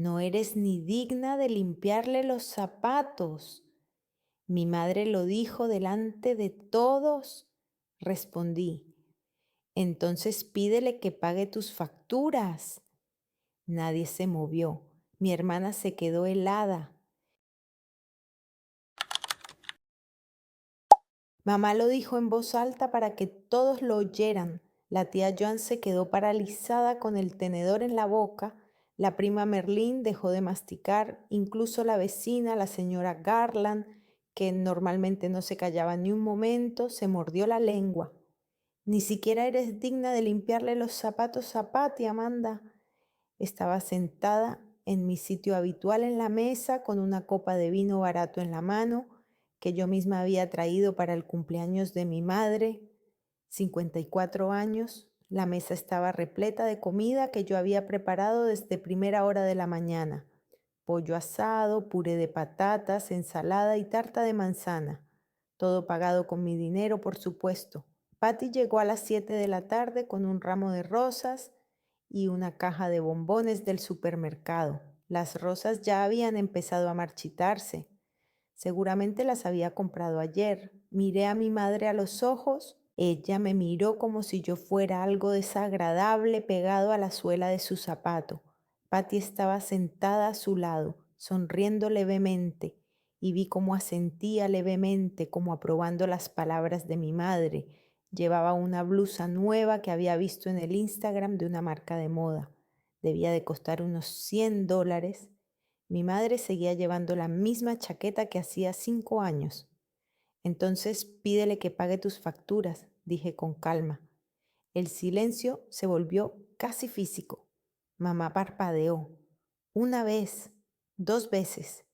No eres ni digna de limpiarle los zapatos. Mi madre lo dijo delante de todos, respondí. Entonces pídele que pague tus facturas. Nadie se movió. Mi hermana se quedó helada. Mamá lo dijo en voz alta para que todos lo oyeran. La tía Joan se quedó paralizada con el tenedor en la boca. La prima Merlín dejó de masticar. Incluso la vecina, la señora Garland, que normalmente no se callaba ni un momento, se mordió la lengua. Ni siquiera eres digna de limpiarle los zapatos a Patty, Amanda. Estaba sentada en mi sitio habitual en la mesa con una copa de vino barato en la mano que yo misma había traído para el cumpleaños de mi madre, 54 años. La mesa estaba repleta de comida que yo había preparado desde primera hora de la mañana. Pollo asado, puré de patatas, ensalada y tarta de manzana. Todo pagado con mi dinero, por supuesto. Patty llegó a las 7 de la tarde con un ramo de rosas y una caja de bombones del supermercado. Las rosas ya habían empezado a marchitarse. Seguramente las había comprado ayer. Miré a mi madre a los ojos. Ella me miró como si yo fuera algo desagradable pegado a la suela de su zapato. Patty estaba sentada a su lado, sonriendo levemente, y vi cómo asentía levemente, como aprobando las palabras de mi madre. Llevaba una blusa nueva que había visto en el Instagram de una marca de moda. Debía de costar unos $100. Mi madre seguía llevando la misma chaqueta que hacía 5 años. Entonces pídele que pague tus facturas, dije con calma. El silencio se volvió casi físico. Mamá parpadeó. Una vez, 2 veces.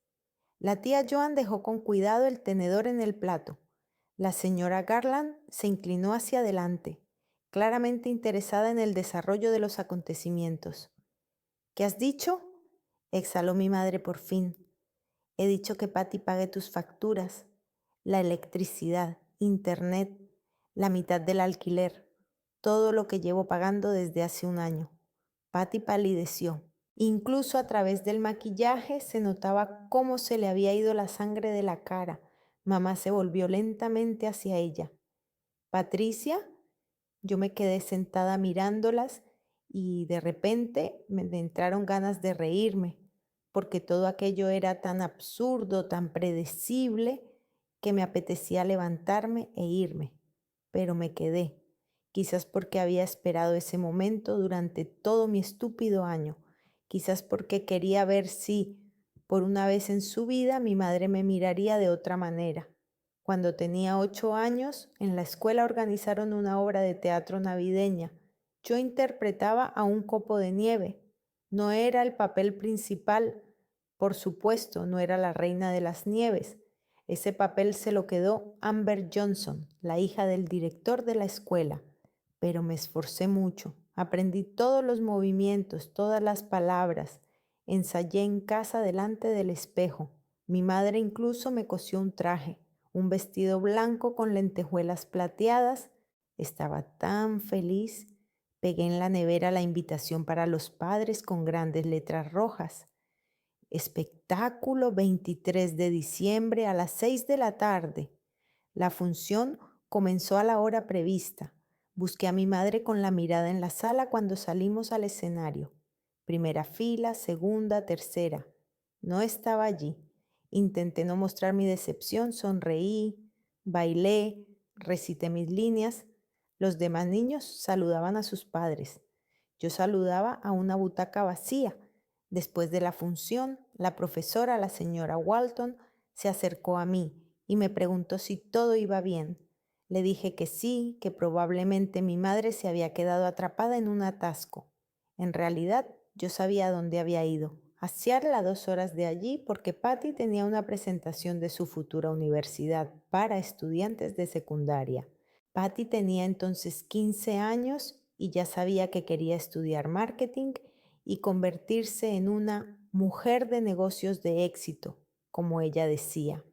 La tía Joan dejó con cuidado el tenedor en el plato. La señora Garland se inclinó hacia adelante, claramente interesada en el desarrollo de los acontecimientos. ¿Qué has dicho?, exhaló mi madre por fin. He dicho que Patty pague tus facturas, la electricidad, internet, la mitad del alquiler, todo lo que llevo pagando desde hace un año. Patty palideció. Incluso a través del maquillaje se notaba cómo se le había ido la sangre de la cara. Mamá se volvió lentamente hacia ella. ¿Patricia? Yo me quedé sentada mirándolas y de repente me entraron ganas de reírme, porque todo aquello era tan absurdo, tan predecible, que me apetecía levantarme e irme. Pero me quedé, quizás porque había esperado ese momento durante todo mi estúpido año, quizás porque quería ver si, por una vez en su vida, mi madre me miraría de otra manera. Cuando tenía 8 años, en la escuela organizaron una obra de teatro navideña. Yo interpretaba a un copo de nieve. No era el papel principal, por supuesto, no era la reina de las nieves. Ese papel se lo quedó Amber Johnson, la hija del director de la escuela. Pero me esforcé mucho. Aprendí todos los movimientos, todas las palabras. Ensayé en casa delante del espejo. Mi madre incluso me cosió un traje, un vestido blanco con lentejuelas plateadas. Estaba tan feliz. Pegué en la nevera la invitación para los padres con grandes letras rojas. Espectáculo 23 de diciembre a las 6 de la tarde. La función comenzó a la hora prevista. Busqué a mi madre con la mirada en la sala cuando salimos al escenario. Primera fila, segunda, tercera. No estaba allí. Intenté no mostrar mi decepción, sonreí, bailé, recité mis líneas. Los demás niños saludaban a sus padres. Yo saludaba a una butaca vacía. Después de la función, la profesora, la señora Walton, se acercó a mí y me preguntó si todo iba bien. Le dije que sí, que probablemente mi madre se había quedado atrapada en un atasco. En realidad, yo sabía dónde había ido, a Seattle a 2 horas de allí, porque Patty tenía una presentación de su futura universidad para estudiantes de secundaria. Patty tenía entonces 15 años y ya sabía que quería estudiar marketing y convertirse en una mujer de negocios de éxito, como ella decía.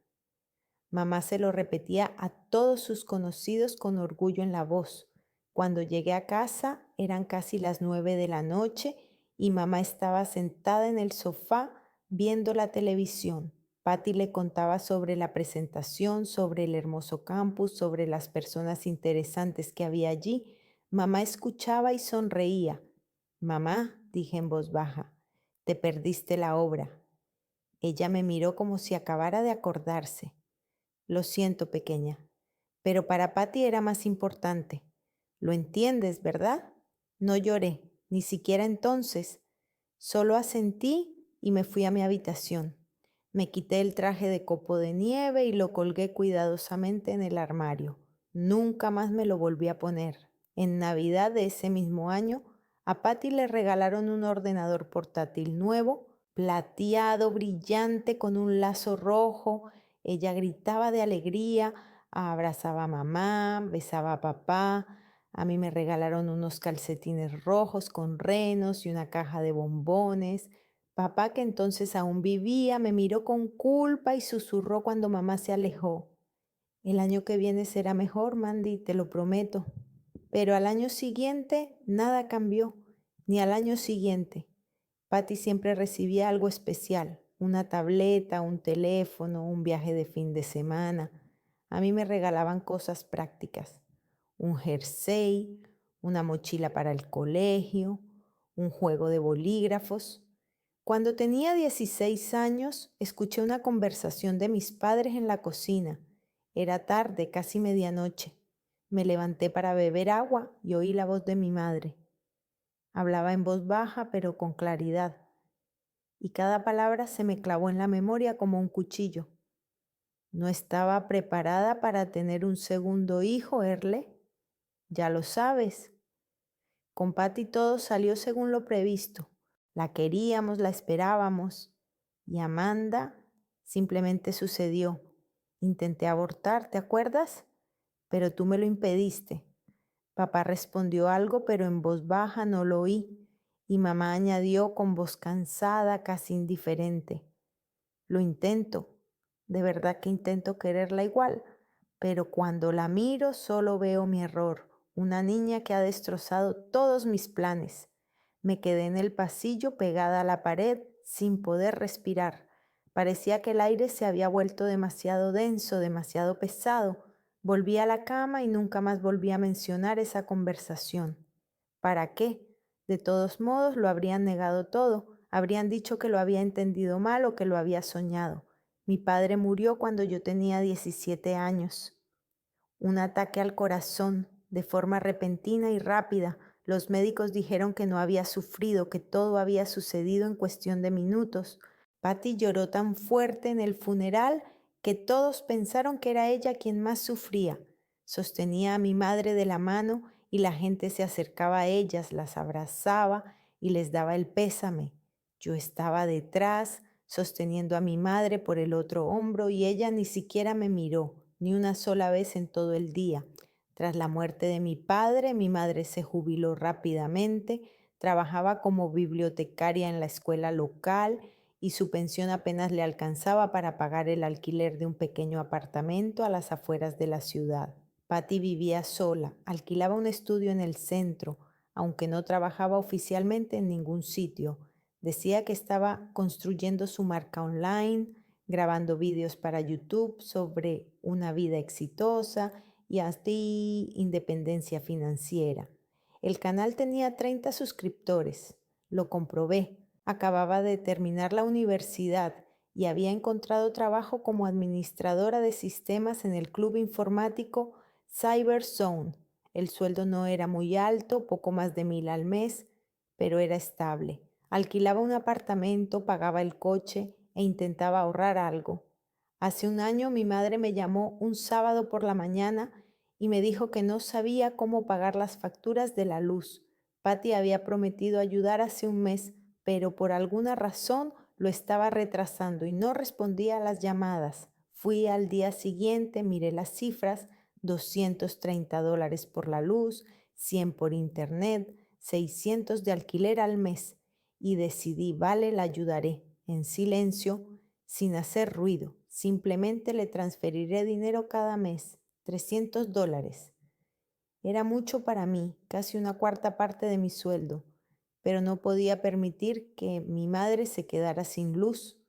Mamá se lo repetía a todos sus conocidos con orgullo en la voz. Cuando llegué a casa eran casi las 9 de la noche y mamá estaba sentada en el sofá viendo la televisión. Patty le contaba sobre la presentación, sobre el hermoso campus, sobre las personas interesantes que había allí. Mamá escuchaba y sonreía. Mamá, dije en voz baja, te perdiste la obra. Ella me miró como si acabara de acordarse. Lo siento, pequeña, pero para Patty era más importante. Lo entiendes, ¿verdad? No lloré, ni siquiera entonces. Solo asentí y me fui a mi habitación. Me quité el traje de copo de nieve y lo colgué cuidadosamente en el armario. Nunca más me lo volví a poner. En Navidad de ese mismo año, a Patty le regalaron un ordenador portátil nuevo, plateado, brillante, con un lazo rojo. Ella gritaba de alegría, abrazaba a mamá, besaba a papá. A mí me regalaron unos calcetines rojos con renos y una caja de bombones. Papá, que entonces aún vivía, me miró con culpa y susurró cuando mamá se alejó. El año que viene será mejor, Mandy, te lo prometo. Pero al año siguiente nada cambió, ni al año siguiente. Patty siempre recibía algo especial, una tableta, un teléfono, un viaje de fin de semana. A mí me regalaban cosas prácticas, un jersey, una mochila para el colegio, un juego de bolígrafos. Cuando tenía 16 años, escuché una conversación de mis padres en la cocina. Era tarde, casi medianoche. Me levanté para beber agua y oí la voz de mi madre. Hablaba en voz baja, pero con claridad, y cada palabra se me clavó en la memoria como un cuchillo. No estaba preparada para tener un segundo hijo, Erle. Ya lo sabes. Con Patty todo salió según lo previsto. La queríamos, la esperábamos. Y Amanda simplemente sucedió. Intenté abortar, ¿te acuerdas? Pero tú me lo impediste. Papá respondió algo, pero en voz baja no lo oí. Y mamá añadió con voz cansada, casi indiferente. Lo intento, de verdad que intento quererla igual, pero cuando la miro solo veo mi error, una niña que ha destrozado todos mis planes. Me quedé en el pasillo pegada a la pared sin poder respirar. Parecía que el aire se había vuelto demasiado denso, demasiado pesado. Volví a la cama y nunca más volví a mencionar esa conversación. ¿Para qué? De todos modos lo habrían negado todo, habrían dicho que lo había entendido mal o que lo había soñado. Mi padre murió cuando yo tenía 17 años. Un ataque al corazón, de forma repentina y rápida. Los médicos dijeron que no había sufrido, que todo había sucedido en cuestión de minutos. Patty lloró tan fuerte en el funeral que todos pensaron que era ella quien más sufría. Sostenía a mi madre de la mano y la gente se acercaba a ellas, las abrazaba y les daba el pésame. Yo estaba detrás, sosteniendo a mi madre por el otro hombro y ella ni siquiera me miró, ni una sola vez en todo el día. Tras la muerte de mi padre, mi madre se jubiló rápidamente, trabajaba como bibliotecaria en la escuela local y su pensión apenas le alcanzaba para pagar el alquiler de un pequeño apartamento a las afueras de la ciudad. Patty vivía sola, alquilaba un estudio en el centro, aunque no trabajaba oficialmente en ningún sitio. Decía que estaba construyendo su marca online, grabando vídeos para YouTube sobre una vida exitosa y así independencia financiera. El canal tenía 30 suscriptores. Lo comprobé. Acababa de terminar la universidad y había encontrado trabajo como administradora de sistemas en el club informático CyberZone. El sueldo no era muy alto, poco más de 1,000 al mes, pero era estable. Alquilaba un apartamento, pagaba el coche e intentaba ahorrar algo. Hace un año mi madre me llamó un sábado por la mañana y me dijo que no sabía cómo pagar las facturas de la luz. Patty había prometido ayudar hace un mes, pero por alguna razón lo estaba retrasando y no respondía a las llamadas. Fui al día siguiente, miré las cifras, $230 por la luz, 100 por internet, 600 de alquiler al mes, y decidí, vale, la ayudaré, en silencio, sin hacer ruido. Simplemente le transferiré dinero cada mes, $300. Era mucho para mí, casi una cuarta parte de mi sueldo, pero no podía permitir que mi madre se quedara sin luz.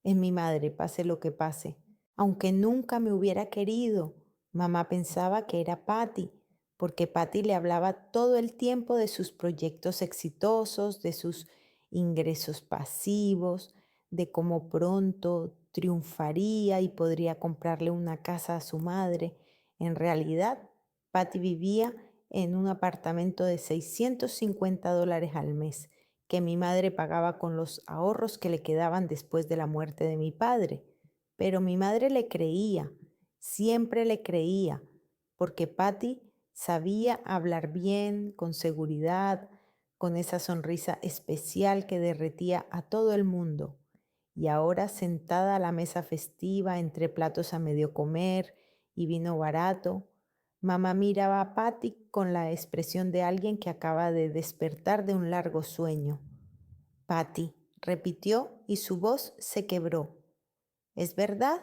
Es mi madre, pase lo que pase. Aunque nunca me hubiera querido, mamá pensaba que era Patty, porque Patty le hablaba todo el tiempo de sus proyectos exitosos, de sus ingresos pasivos, de cómo pronto triunfaría y podría comprarle una casa a su madre. En realidad, Patty vivía en un apartamento de $650 al mes que mi madre pagaba con los ahorros que le quedaban después de la muerte de mi padre. Pero mi madre le creía, siempre le creía, porque Patty sabía hablar bien, con seguridad, con esa sonrisa especial que derretía a todo el mundo. Y ahora sentada a la mesa festiva entre platos a medio comer y vino barato, mamá miraba a Patty con la expresión de alguien que acaba de despertar de un largo sueño. Patty, repitió y su voz se quebró. ¿Es verdad?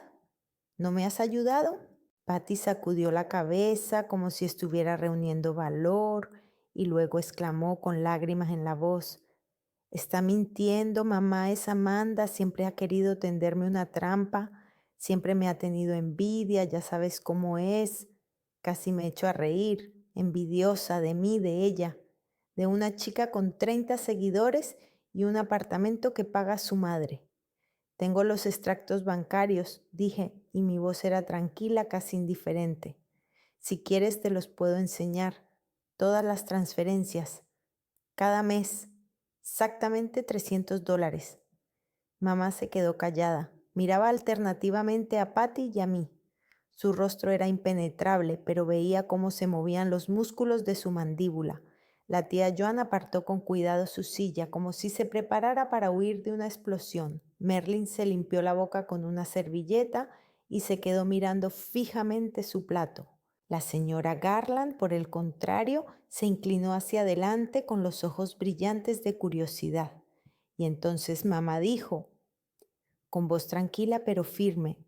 ¿No me has ayudado? Patty sacudió la cabeza como si estuviera reuniendo valor y luego exclamó con lágrimas en la voz: Está mintiendo, mamá es Amanda, siempre ha querido tenderme una trampa, siempre me ha tenido envidia, ya sabes cómo es. Casi me echo a reír, envidiosa de mí, de ella, de una chica con 30 seguidores y un apartamento que paga su madre. Tengo los extractos bancarios, dije, y mi voz era tranquila, casi indiferente. Si quieres te los puedo enseñar, todas las transferencias, cada mes, exactamente $300. Mamá se quedó callada. Miraba alternativamente a Patty y a mí. Su rostro era impenetrable, pero veía cómo se movían los músculos de su mandíbula. La tía Joan apartó con cuidado su silla, como si se preparara para huir de una explosión. Merlin se limpió la boca con una servilleta y se quedó mirando fijamente su plato. La señora Garland, por el contrario, se inclinó hacia adelante con los ojos brillantes de curiosidad. Y entonces mamá dijo, con voz tranquila pero firme: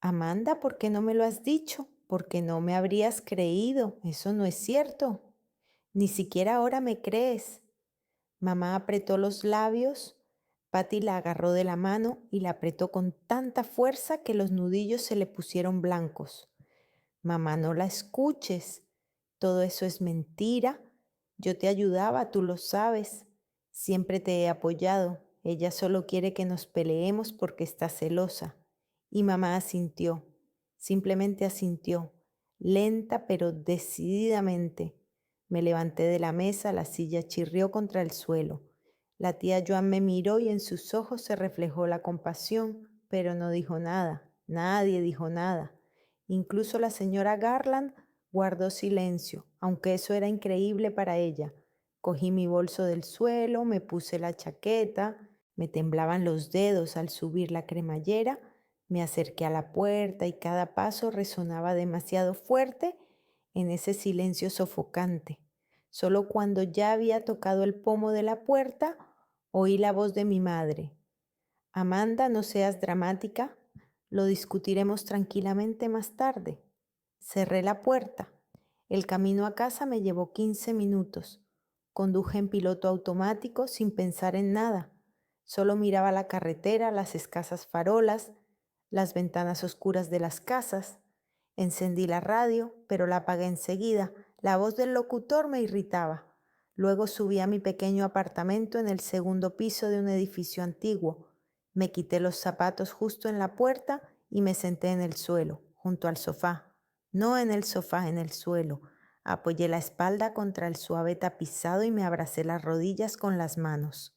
Amanda, ¿por qué no me lo has dicho? Porque no me habrías creído. Eso no es cierto. Ni siquiera ahora me crees. Mamá apretó los labios. Patty la agarró de la mano y la apretó con tanta fuerza que los nudillos se le pusieron blancos. Mamá, no la escuches. Todo eso es mentira. Yo te ayudaba, tú lo sabes. Siempre te he apoyado. Ella solo quiere que nos peleemos porque está celosa. Y mamá asintió, simplemente asintió, lenta pero decididamente. Me levanté de la mesa, la silla chirrió contra el suelo. La tía Joan me miró y en sus ojos se reflejó la compasión, pero no dijo nada. Nadie dijo nada. Incluso la señora Garland guardó silencio, aunque eso era increíble para ella. Cogí mi bolso del suelo, me puse la chaqueta, me temblaban los dedos al subir la cremallera, me acerqué a la puerta y cada paso resonaba demasiado fuerte en ese silencio sofocante. Solo cuando ya había tocado el pomo de la puerta, oí la voz de mi madre. Amanda, no seas dramática, lo discutiremos tranquilamente más tarde. Cerré la puerta. El camino a casa me llevó 15 minutos. Conduje en piloto automático sin pensar en nada. Solo miraba la carretera, las escasas farolas, las ventanas oscuras de las casas. Encendí la radio, pero la apagué enseguida. La voz del locutor me irritaba. Luego subí a mi pequeño apartamento en el segundo piso de un edificio antiguo. Me quité los zapatos justo en la puerta y me senté en el suelo, junto al sofá. No en el sofá, en el suelo. Apoyé la espalda contra el suave tapizado y me abracé las rodillas con las manos.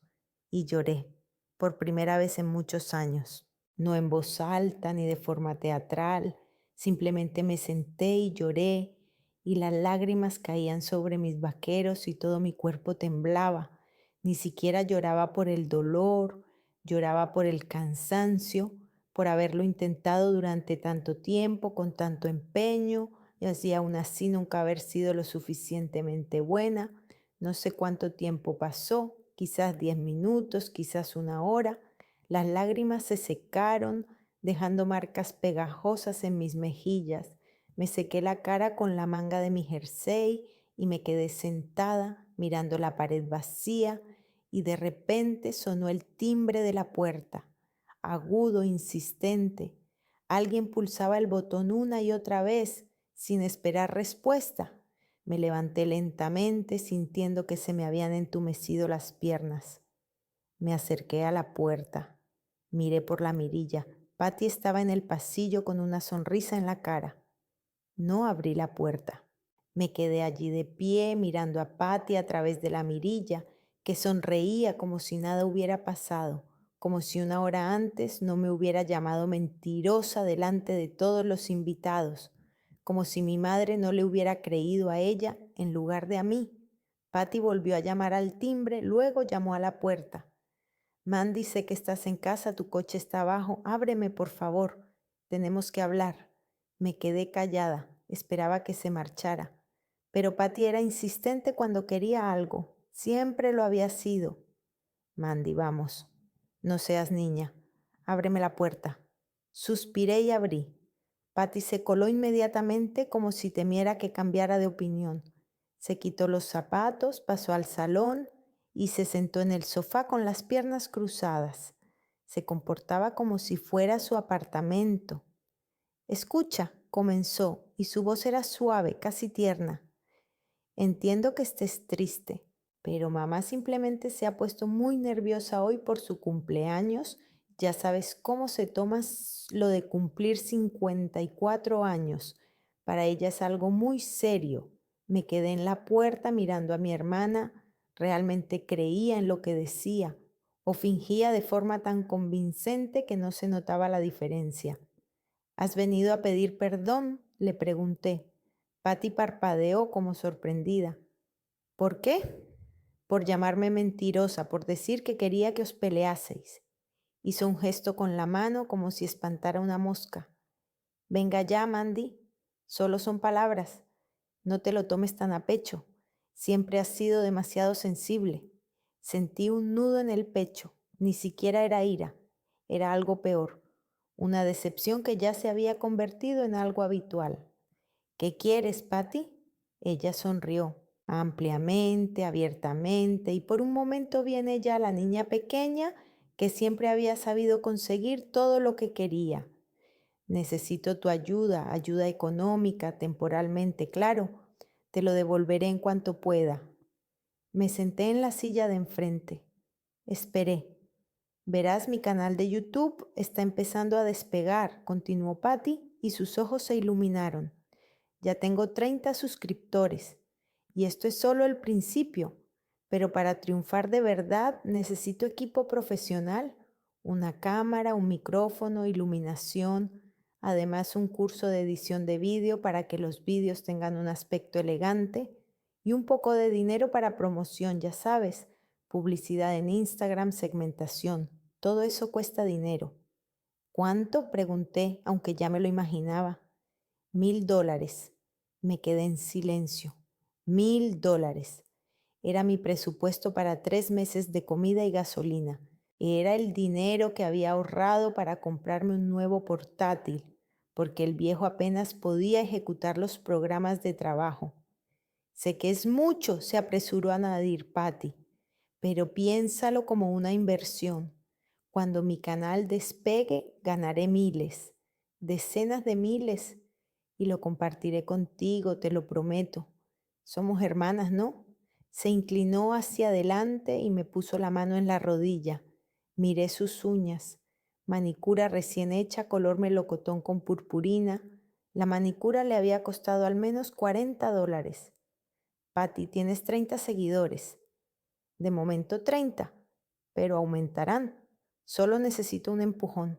Y lloré, por primera vez en muchos años. No en voz alta ni de forma teatral, simplemente me senté y lloré, y las lágrimas caían sobre mis vaqueros y todo mi cuerpo temblaba. Ni siquiera lloraba por el dolor, lloraba por el cansancio, por haberlo intentado durante tanto tiempo, con tanto empeño, y así aún así nunca haber sido lo suficientemente buena. No sé cuánto tiempo pasó, quizás 10 minutos, quizás una hora. Las lágrimas se secaron, dejando marcas pegajosas en mis mejillas. Me sequé la cara con la manga de mi jersey y me quedé sentada, mirando la pared vacía, y de repente sonó el timbre de la puerta, agudo, insistente. Alguien pulsaba el botón una y otra vez, sin esperar respuesta. Me levanté lentamente, sintiendo que se me habían entumecido las piernas. Me acerqué a la puerta. Miré por la mirilla. Patty estaba en el pasillo con una sonrisa en la cara. No abrí la puerta. Me quedé allí de pie mirando a Patty a través de la mirilla, que sonreía como si nada hubiera pasado, como si una hora antes no me hubiera llamado mentirosa delante de todos los invitados, como si mi madre no le hubiera creído a ella en lugar de a mí. Patty volvió a llamar al timbre, luego llamó a la puerta. Mandy, sé que estás en casa, tu coche está abajo, ábreme por favor, tenemos que hablar. Me quedé callada, esperaba que se marchara, pero Patty era insistente cuando quería algo, siempre lo había sido. Mandy, vamos, no seas niña, ábreme la puerta. Suspiré y abrí. Patty se coló inmediatamente como si temiera que cambiara de opinión. Se quitó los zapatos, pasó al salón y se sentó en el sofá con las piernas cruzadas. Se comportaba como si fuera su apartamento. Escucha, comenzó, y su voz era suave, casi tierna. Entiendo que estés triste, pero mamá simplemente se ha puesto muy nerviosa hoy por su cumpleaños. Ya sabes cómo se toma lo de cumplir 54 años. Para ella es algo muy serio. Me quedé en la puerta mirando a mi hermana. Realmente creía en lo que decía o fingía de forma tan convincente que no se notaba la diferencia. ¿Has venido a pedir perdón?, le pregunté. Patty parpadeó como sorprendida. ¿Por qué? Por llamarme mentirosa, por decir que quería que os peleaseis. Hizo un gesto con la mano como si espantara una mosca. Venga ya, Mandy. Solo son palabras. No te lo tomes tan a pecho. Siempre has sido demasiado sensible. Sentí un nudo en el pecho. Ni siquiera era ira. Era algo peor. Una decepción que ya se había convertido en algo habitual. ¿Qué quieres, Patty? Ella sonrió ampliamente, abiertamente, y por un momento vi en ella a la niña pequeña que siempre había sabido conseguir todo lo que quería. Necesito tu ayuda, ayuda económica, temporalmente, claro. Te lo devolveré en cuanto pueda. Me senté en la silla de enfrente. Esperé. Verás, mi canal de YouTube está empezando a despegar, continuó Patty, y sus ojos se iluminaron. Ya tengo 30 suscriptores, y esto es solo el principio, pero para triunfar de verdad necesito equipo profesional, una cámara, un micrófono, iluminación, además un curso de edición de vídeo para que los vídeos tengan un aspecto elegante y un poco de dinero para promoción, ya sabes, publicidad en Instagram, segmentación, todo eso cuesta dinero. ¿Cuánto?, pregunté, aunque ya me lo imaginaba. $1000. Me quedé en silencio. $1000. Era mi presupuesto para 3 meses de comida y gasolina. Era el dinero que había ahorrado para comprarme un nuevo portátil, porque el viejo apenas podía ejecutar los programas de trabajo. Sé que es mucho, se apresuró a añadir Patty, pero piénsalo como una inversión. Cuando mi canal despegue, ganaré miles, decenas de miles, y lo compartiré contigo, te lo prometo. Somos hermanas, ¿no? Se inclinó hacia adelante y me puso la mano en la rodilla. Miré sus uñas, manicura recién hecha, color melocotón con purpurina. La manicura le había costado al menos $40. Patty, tienes 30 seguidores. De momento 30, pero aumentarán. Solo necesito un empujón.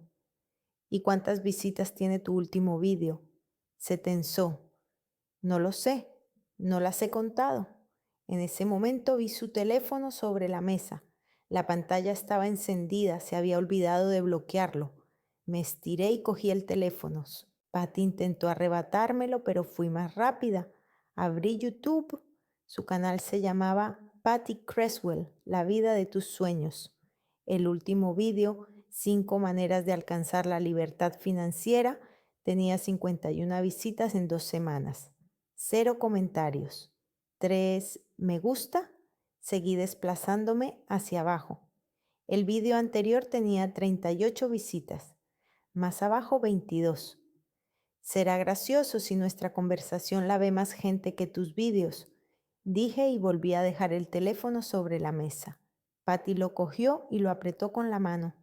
¿Y cuántas visitas tiene tu último vídeo? Se tensó. No lo sé, no las he contado. En ese momento vi su teléfono sobre la mesa. La pantalla estaba encendida, se había olvidado de bloquearlo. Me estiré y cogí el teléfono. Patty intentó arrebatármelo, pero fui más rápida. Abrí YouTube. Su canal se llamaba Patty Creswell, La vida de tus sueños. El último vídeo, 5 maneras de alcanzar la libertad financiera, tenía 51 visitas en 2 semanas. 0 comentarios. 3 me gusta, Seguí desplazándome hacia abajo. El vídeo anterior tenía 38 visitas, más abajo 22. Será gracioso si nuestra conversación la ve más gente que tus vídeos, dije y volví a dejar el teléfono sobre la mesa. Patty lo cogió y lo apretó con la mano.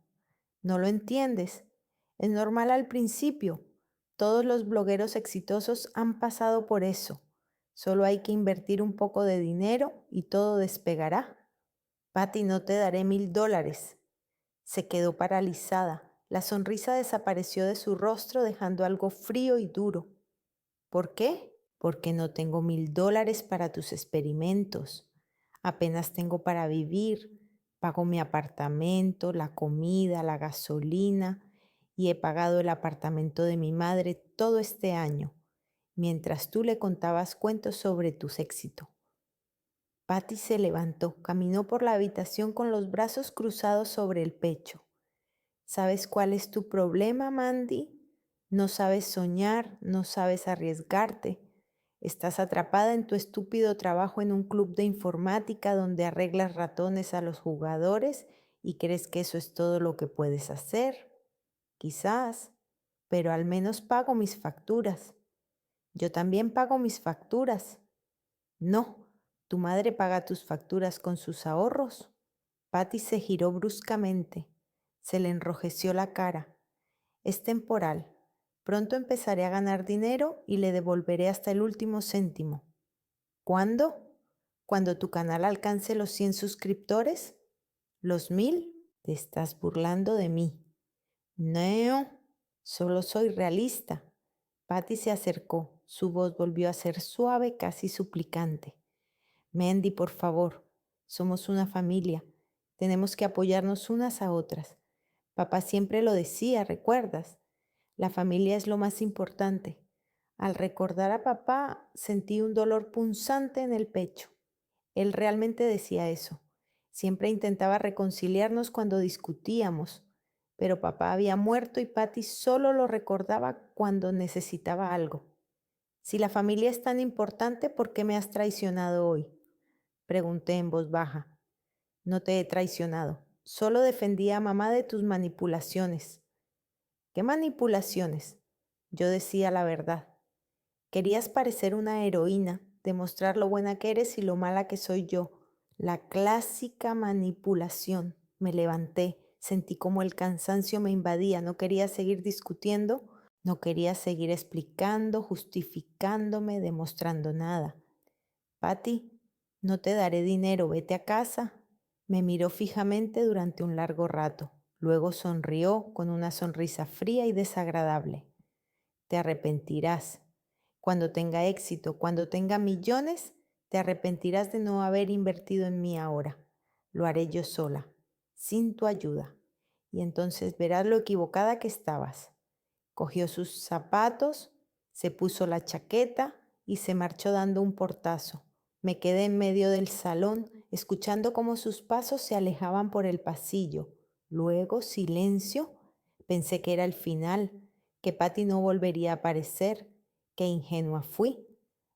No lo entiendes. Es normal al principio. Todos los blogueros exitosos han pasado por eso. Solo hay que invertir un poco de dinero y todo despegará. Patty, no te daré $1000. Se quedó paralizada. La sonrisa desapareció de su rostro dejando algo frío y duro. ¿Por qué? Porque no tengo $1000 para tus experimentos. Apenas tengo para vivir. Pago mi apartamento, la comida, la gasolina y he pagado el apartamento de mi madre todo este año, mientras tú le contabas cuentos sobre tus éxitos. Patty se levantó, caminó por la habitación con los brazos cruzados sobre el pecho. ¿Sabes cuál es tu problema, Mandy? No sabes soñar, no sabes arriesgarte. Estás atrapada en tu estúpido trabajo en un club de informática donde arreglas ratones a los jugadores y crees que eso es todo lo que puedes hacer. Quizás, pero al menos pago mis facturas. Yo también pago mis facturas. No, tu madre paga tus facturas con sus ahorros. Patty se giró bruscamente. Se le enrojeció la cara. Es temporal. Pronto empezaré a ganar dinero y le devolveré hasta el último céntimo. ¿Cuándo? ¿Cuando tu canal alcance los 100 suscriptores? ¿Los 1000? Te estás burlando de mí. No, solo soy realista. Patty se acercó. Su voz volvió a ser suave, casi suplicante. Mandy, por favor, somos una familia. Tenemos que apoyarnos unas a otras. Papá siempre lo decía, ¿recuerdas? La familia es lo más importante. Al recordar a papá, sentí un dolor punzante en el pecho. Él realmente decía eso. Siempre intentaba reconciliarnos cuando discutíamos, pero papá había muerto y Patty solo lo recordaba cuando necesitaba algo. Si la familia es tan importante, ¿por qué me has traicionado hoy? Pregunté en voz baja. No te he traicionado. Solo defendí a mamá de tus manipulaciones. ¿Qué manipulaciones? Yo decía la verdad. Querías parecer una heroína, demostrar lo buena que eres y lo mala que soy yo. La clásica manipulación. Me levanté, sentí como el cansancio me invadía. No quería seguir discutiendo, no quería seguir explicando, justificándome, demostrando nada. Patty, no te daré dinero, vete a casa. Me miró fijamente durante un largo rato. Luego sonrió con una sonrisa fría y desagradable. Te arrepentirás. Cuando tenga éxito, cuando tenga millones, te arrepentirás de no haber invertido en mí ahora. Lo haré yo sola, sin tu ayuda. Y entonces verás lo equivocada que estabas. Cogió sus zapatos, se puso la chaqueta y se marchó dando un portazo. Me quedé en medio del salón, escuchando cómo sus pasos se alejaban por el pasillo. Luego, silencio. Pensé que era el final, que Patty no volvería a aparecer. Qué ingenua fui.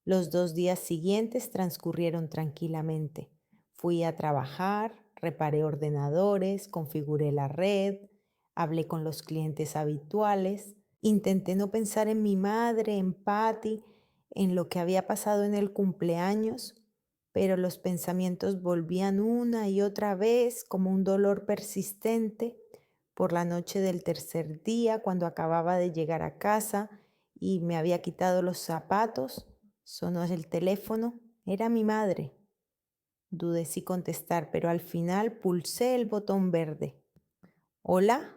Los 2 días siguientes transcurrieron tranquilamente. Fui a trabajar, reparé ordenadores, configuré la red, hablé con los clientes habituales. Intenté no pensar en mi madre, en Patty, en lo que había pasado en el cumpleaños, pero los pensamientos volvían una y otra vez como un dolor persistente. Por la noche del tercer día, cuando acababa de llegar a casa y me había quitado los zapatos, sonó el teléfono. Era mi madre. Dudé si contestar, pero al final pulsé el botón verde. ¿Hola?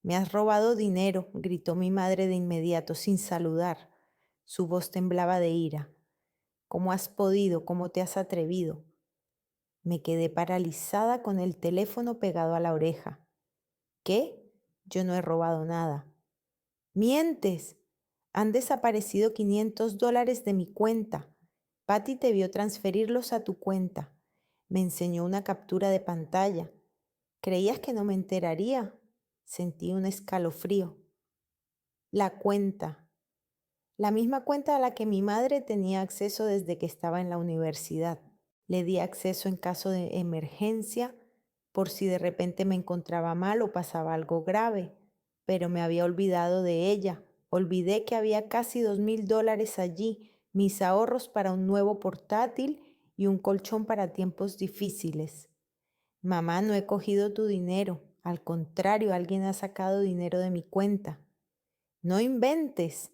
Me has robado dinero, gritó mi madre de inmediato, sin saludar. Su voz temblaba de ira. ¿Cómo has podido? ¿Cómo te has atrevido? Me quedé paralizada con el teléfono pegado a la oreja. ¿Qué? Yo no he robado nada. ¡Mientes! Han desaparecido $500 de mi cuenta. Patty te vio transferirlos a tu cuenta. Me enseñó una captura de pantalla. ¿Creías que no me enteraría? Sentí un escalofrío. La cuenta. La misma cuenta a la que mi madre tenía acceso desde que estaba en la universidad. Le di acceso en caso de emergencia, por si de repente me encontraba mal o pasaba algo grave, pero me había olvidado de ella. Olvidé que había casi $2,000 allí, mis ahorros para un nuevo portátil y un colchón para tiempos difíciles. Mamá, no he cogido tu dinero. Al contrario, alguien ha sacado dinero de mi cuenta. No inventes.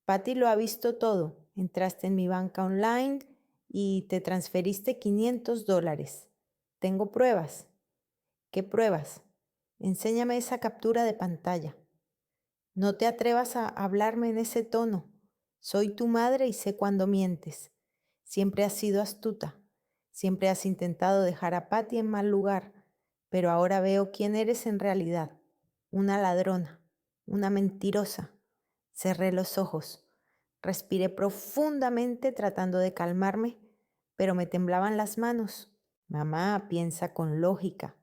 Patty lo ha visto todo. Entraste en mi banca online y te transferiste $500. Tengo pruebas. ¿Qué pruebas? Enséñame esa captura de pantalla. No te atrevas a hablarme en ese tono. Soy tu madre y sé cuándo mientes. Siempre has sido astuta. Siempre has intentado dejar a Patty en mal lugar, pero ahora veo quién eres en realidad. Una ladrona, una mentirosa. Cerré los ojos. Respiré profundamente tratando de calmarme, pero me temblaban las manos. Mamá, piensa con lógica.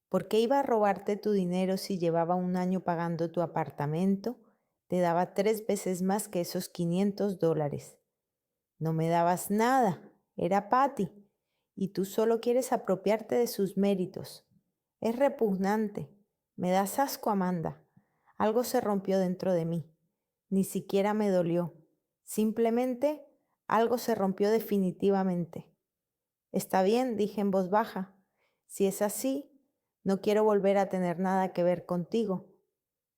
¿Por qué iba a robarte tu dinero si llevaba un año pagando tu apartamento? Te daba 3 veces más que esos $500. No me dabas nada, era Patty, y tú solo quieres apropiarte de sus méritos. Es repugnante. Me das asco, Amanda. Algo se rompió dentro de mí. Ni siquiera me dolió. Simplemente algo se rompió definitivamente. Está bien, dije en voz baja. Si es así, no quiero volver a tener nada que ver contigo.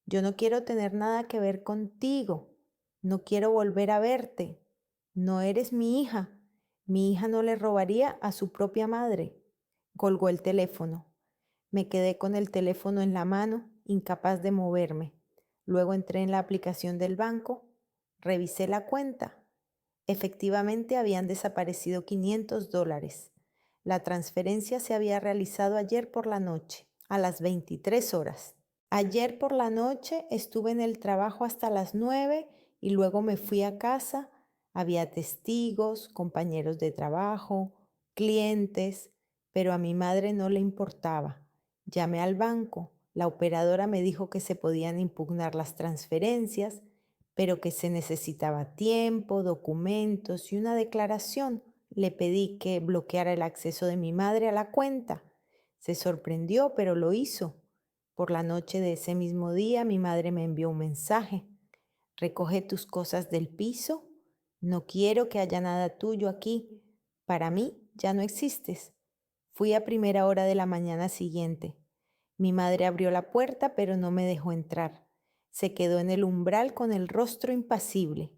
Yo no quiero tener nada que ver contigo. No quiero volver a verte. No eres mi hija. Mi hija no le robaría a su propia madre. Colgó el teléfono. Me quedé con el teléfono en la mano, incapaz de moverme. Luego entré en la aplicación del banco, revisé la cuenta. Efectivamente habían desaparecido $500. La transferencia se había realizado ayer por la noche, a las 23 horas. Ayer por la noche estuve en el trabajo hasta las 9 y luego me fui a casa. Había testigos, compañeros de trabajo, clientes, pero a mi madre no le importaba. Llamé al banco. La operadora me dijo que se podían impugnar las transferencias, pero que se necesitaba tiempo, documentos y una declaración. Le pedí que bloqueara el acceso de mi madre a la cuenta. Se sorprendió, pero lo hizo. Por la noche de ese mismo día, mi madre me envió un mensaje. Recoge tus cosas del piso. No quiero que haya nada tuyo aquí. Para mí ya no existes. Fui a primera hora de la mañana siguiente. Mi madre abrió la puerta, pero no me dejó entrar. Se quedó en el umbral con el rostro impasible.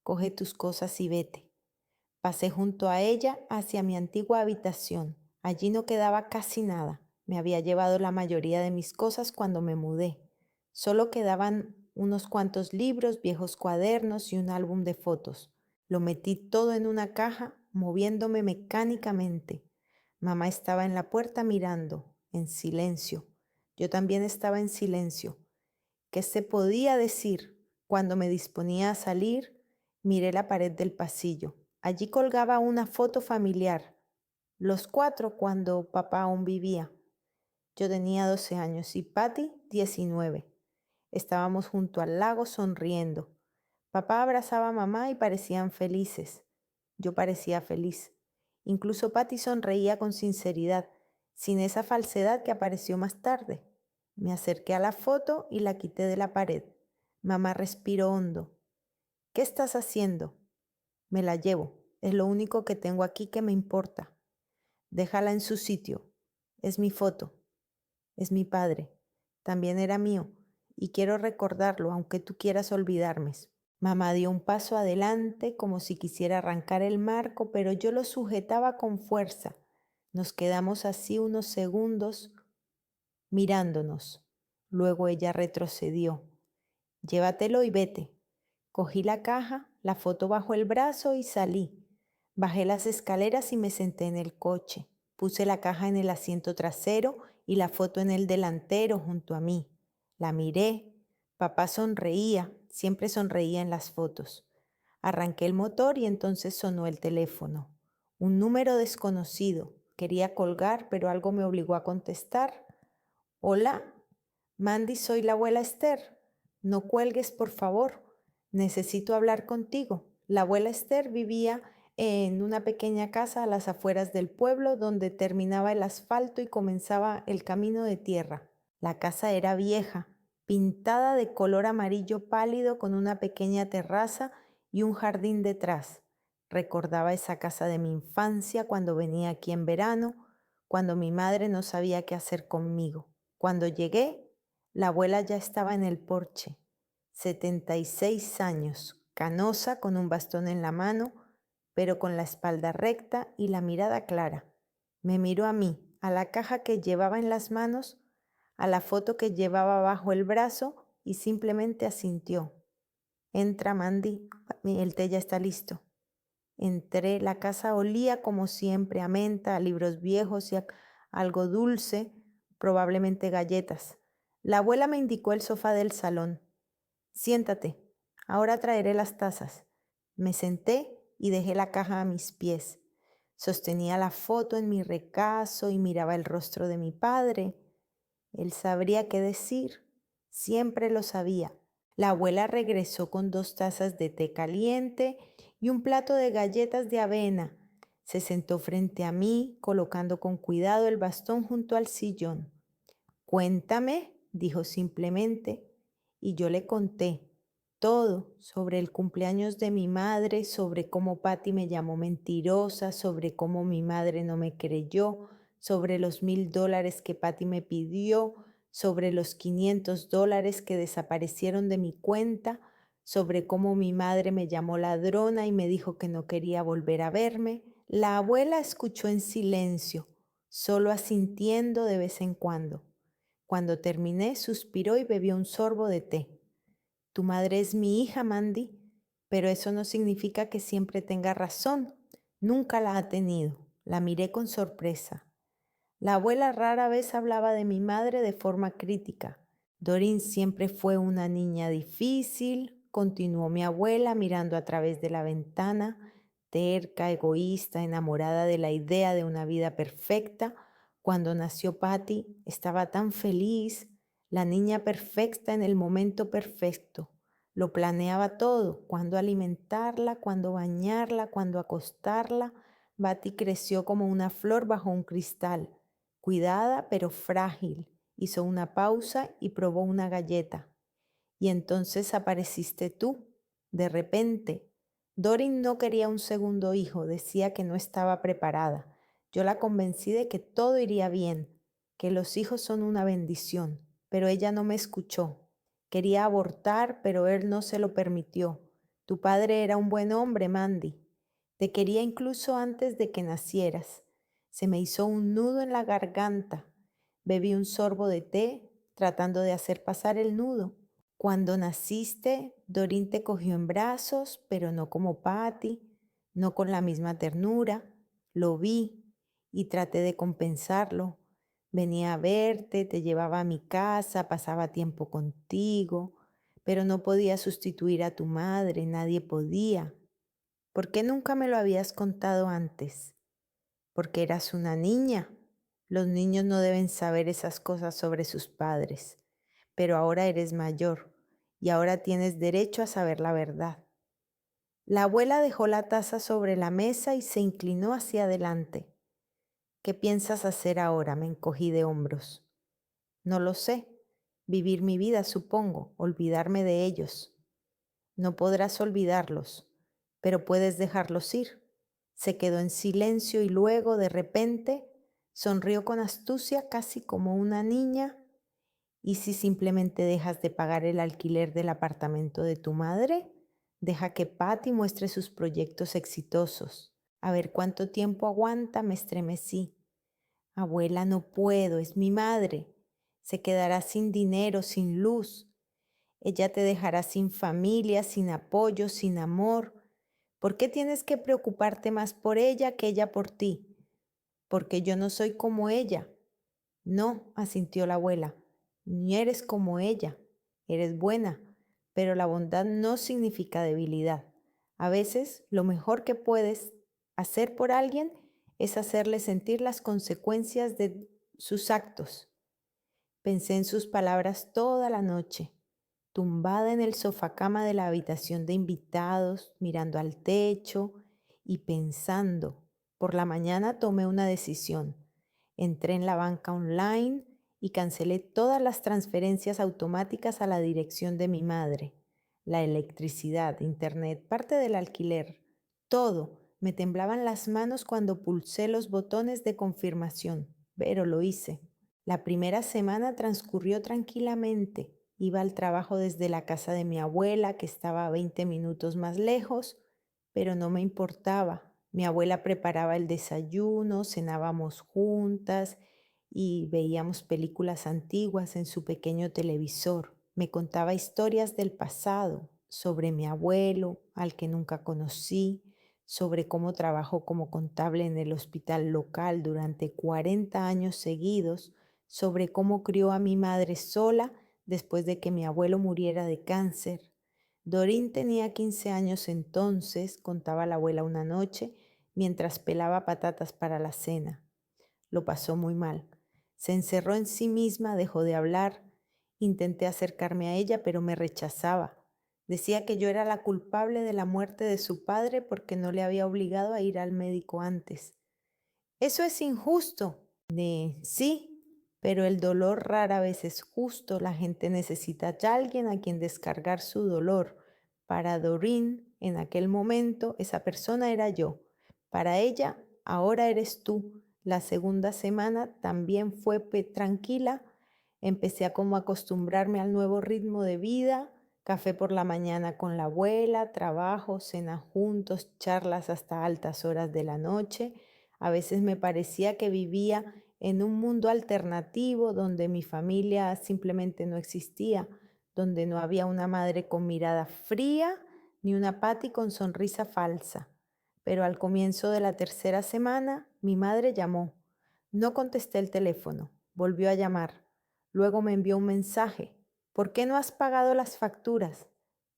Coge tus cosas y vete. Pasé junto a ella hacia mi antigua habitación. Allí no quedaba casi nada. Me había llevado la mayoría de mis cosas cuando me mudé. Solo quedaban unos cuantos libros, viejos cuadernos y un álbum de fotos. Lo metí todo en una caja, moviéndome mecánicamente. Mamá estaba en la puerta mirando, en silencio. Yo también estaba en silencio. ¿Qué se podía decir? Cuando me disponía a salir, miré la pared del pasillo. Allí colgaba una foto familiar, los 4 cuando papá aún vivía. Yo tenía 12 años y Patty 19. Estábamos junto al lago sonriendo. Papá abrazaba a mamá y parecían felices. Yo parecía feliz. Incluso Patty sonreía con sinceridad, sin esa falsedad que apareció más tarde. Me acerqué a la foto y la quité de la pared. Mamá respiró hondo. ¿Qué estás haciendo? Me la llevo. Es lo único que tengo aquí que me importa. Déjala en su sitio. Es mi foto. Es mi padre. También era mío. Y quiero recordarlo, aunque tú quieras olvidarme. Mamá dio un paso adelante como si quisiera arrancar el marco, pero yo lo sujetaba con fuerza. Nos quedamos así unos segundos mirándonos. Luego ella retrocedió. Llévatelo y vete. Cogí la caja, la foto bajo el brazo y salí. Bajé las escaleras y me senté en el coche. Puse la caja en el asiento trasero y la foto en el delantero junto a mí. La miré. Papá sonreía, siempre sonreía en las fotos. Arranqué el motor y entonces sonó el teléfono. Un número desconocido. Quería colgar, pero algo me obligó a contestar. Hola, Mandy, soy la abuela Esther. No cuelgues, por favor. Necesito hablar contigo. La abuela Esther vivía en una pequeña casa a las afueras del pueblo donde terminaba el asfalto y comenzaba el camino de tierra. La casa era vieja, pintada de color amarillo pálido con una pequeña terraza y un jardín detrás. Recordaba esa casa de mi infancia cuando venía aquí en verano, cuando mi madre no sabía qué hacer conmigo. Cuando llegué, la abuela ya estaba en el porche, 76 años, canosa con un bastón en la mano, pero con la espalda recta y la mirada clara. Me miró a mí, a la caja que llevaba en las manos, a la foto que llevaba bajo el brazo y simplemente asintió. Entra, Mandy, el té ya está listo. Entré, la casa olía como siempre a menta, a libros viejos y a algo dulce, probablemente galletas. La abuela me indicó el sofá del salón. Siéntate, ahora traeré las tazas. Me senté y dejé la caja a mis pies. Sostenía la foto en mi regazo y miraba el rostro de mi padre. Él sabría qué decir, siempre lo sabía. La abuela regresó con 2 tazas de té caliente y un plato de galletas de avena. Se sentó frente a mí, colocando con cuidado el bastón junto al sillón. Cuéntame, dijo simplemente, y yo le conté todo sobre el cumpleaños de mi madre, sobre cómo Patty me llamó mentirosa, sobre cómo mi madre no me creyó, sobre los $1,000 que Patty me pidió, sobre los $500 que desaparecieron de mi cuenta, sobre cómo mi madre me llamó ladrona y me dijo que no quería volver a verme. La abuela escuchó en silencio, solo asintiendo de vez en cuando. Cuando terminé, suspiró y bebió un sorbo de té. Tu madre es mi hija, Mandy, pero eso no significa que siempre tenga razón. Nunca la ha tenido. La miré con sorpresa. La abuela rara vez hablaba de mi madre de forma crítica. Doreen siempre fue una niña difícil, continuó mi abuela mirando a través de la ventana, terca, egoísta, enamorada de la idea de una vida perfecta. Cuando nació Patty, estaba tan feliz, la niña perfecta en el momento perfecto. Lo planeaba todo, cuándo alimentarla, cuándo bañarla, cuándo acostarla. Patty creció como una flor bajo un cristal, cuidada pero frágil. Hizo una pausa y probó una galleta. Y entonces apareciste tú, de repente. Doreen no quería un segundo hijo, decía que no estaba preparada. Yo la convencí de que todo iría bien, que los hijos son una bendición, pero ella no me escuchó. Quería abortar, pero él no se lo permitió. Tu padre era un buen hombre, Mandy. Te quería incluso antes de que nacieras. Se me hizo un nudo en la garganta. Bebí un sorbo de té, tratando de hacer pasar el nudo. Cuando naciste, Doreen te cogió en brazos, pero no como Patty, no con la misma ternura. Lo vi y traté de compensarlo. Venía a verte, te llevaba a mi casa, pasaba tiempo contigo, pero no podía sustituir a tu madre, nadie podía. ¿Por qué nunca me lo habías contado antes? Porque eras una niña. Los niños no deben saber esas cosas sobre sus padres, pero ahora eres mayor y ahora tienes derecho a saber la verdad. La abuela dejó la taza sobre la mesa y se inclinó hacia adelante. ¿Qué piensas hacer ahora? Me encogí de hombros. No lo sé. Vivir mi vida, supongo, olvidarme de ellos. No podrás olvidarlos, pero puedes dejarlos ir. Se quedó en silencio y luego, de repente, sonrió con astucia, casi como una niña. ¿Y si simplemente dejas de pagar el alquiler del apartamento de tu madre? Deja que Patty muestre sus proyectos exitosos. A ver cuánto tiempo aguanta, me estremecí. Abuela, no puedo, es mi madre. Se quedará sin dinero, sin luz. Ella te dejará sin familia, sin apoyo, sin amor. ¿Por qué tienes que preocuparte más por ella que ella por ti? Porque yo no soy como ella. No, asintió la abuela, ni eres como ella. Eres buena, pero la bondad no significa debilidad. A veces lo mejor que puedes hacer por alguien es hacerle sentir las consecuencias de sus actos. Pensé en sus palabras toda la noche, tumbada en el sofá cama de la habitación de invitados, mirando al techo y pensando. Por la mañana tomé una decisión. Entré en la banca online y cancelé todas las transferencias automáticas a la dirección de mi madre. La electricidad, internet, parte del alquiler, todo. Me temblaban las manos cuando pulsé los botones de confirmación, pero lo hice. La primera semana transcurrió tranquilamente. Iba al trabajo desde la casa de mi abuela, que estaba a 20 minutos más lejos, pero no me importaba. Mi abuela preparaba el desayuno, cenábamos juntas y veíamos películas antiguas en su pequeño televisor. Me contaba historias del pasado, sobre mi abuelo, al que nunca conocí, sobre cómo trabajó como contable en el hospital local durante 40 años seguidos, sobre cómo crió a mi madre sola después de que mi abuelo muriera de cáncer. Dorín tenía 15 años entonces, contaba la abuela una noche, mientras pelaba patatas para la cena. Lo pasó muy mal. Se encerró en sí misma, dejó de hablar. Intenté acercarme a ella, pero me rechazaba. Decía que yo era la culpable de la muerte de su padre porque no le había obligado a ir al médico antes. Eso es injusto. Sí, pero el dolor rara vez es justo. La gente necesita ya alguien a quien descargar su dolor. Para Doreen, en aquel momento, esa persona era yo. Para ella, ahora eres tú. La segunda semana también fue tranquila. Empecé a como acostumbrarme al nuevo ritmo de vida. Café por la mañana con la abuela, trabajo, cena juntos, charlas hasta altas horas de la noche. A veces me parecía que vivía en un mundo alternativo donde mi familia simplemente no existía, donde no había una madre con mirada fría ni una Patty con sonrisa falsa. Pero al comienzo de la tercera semana, mi madre llamó. No contesté el teléfono, volvió a llamar. Luego me envió un mensaje. ¿Por qué no has pagado las facturas?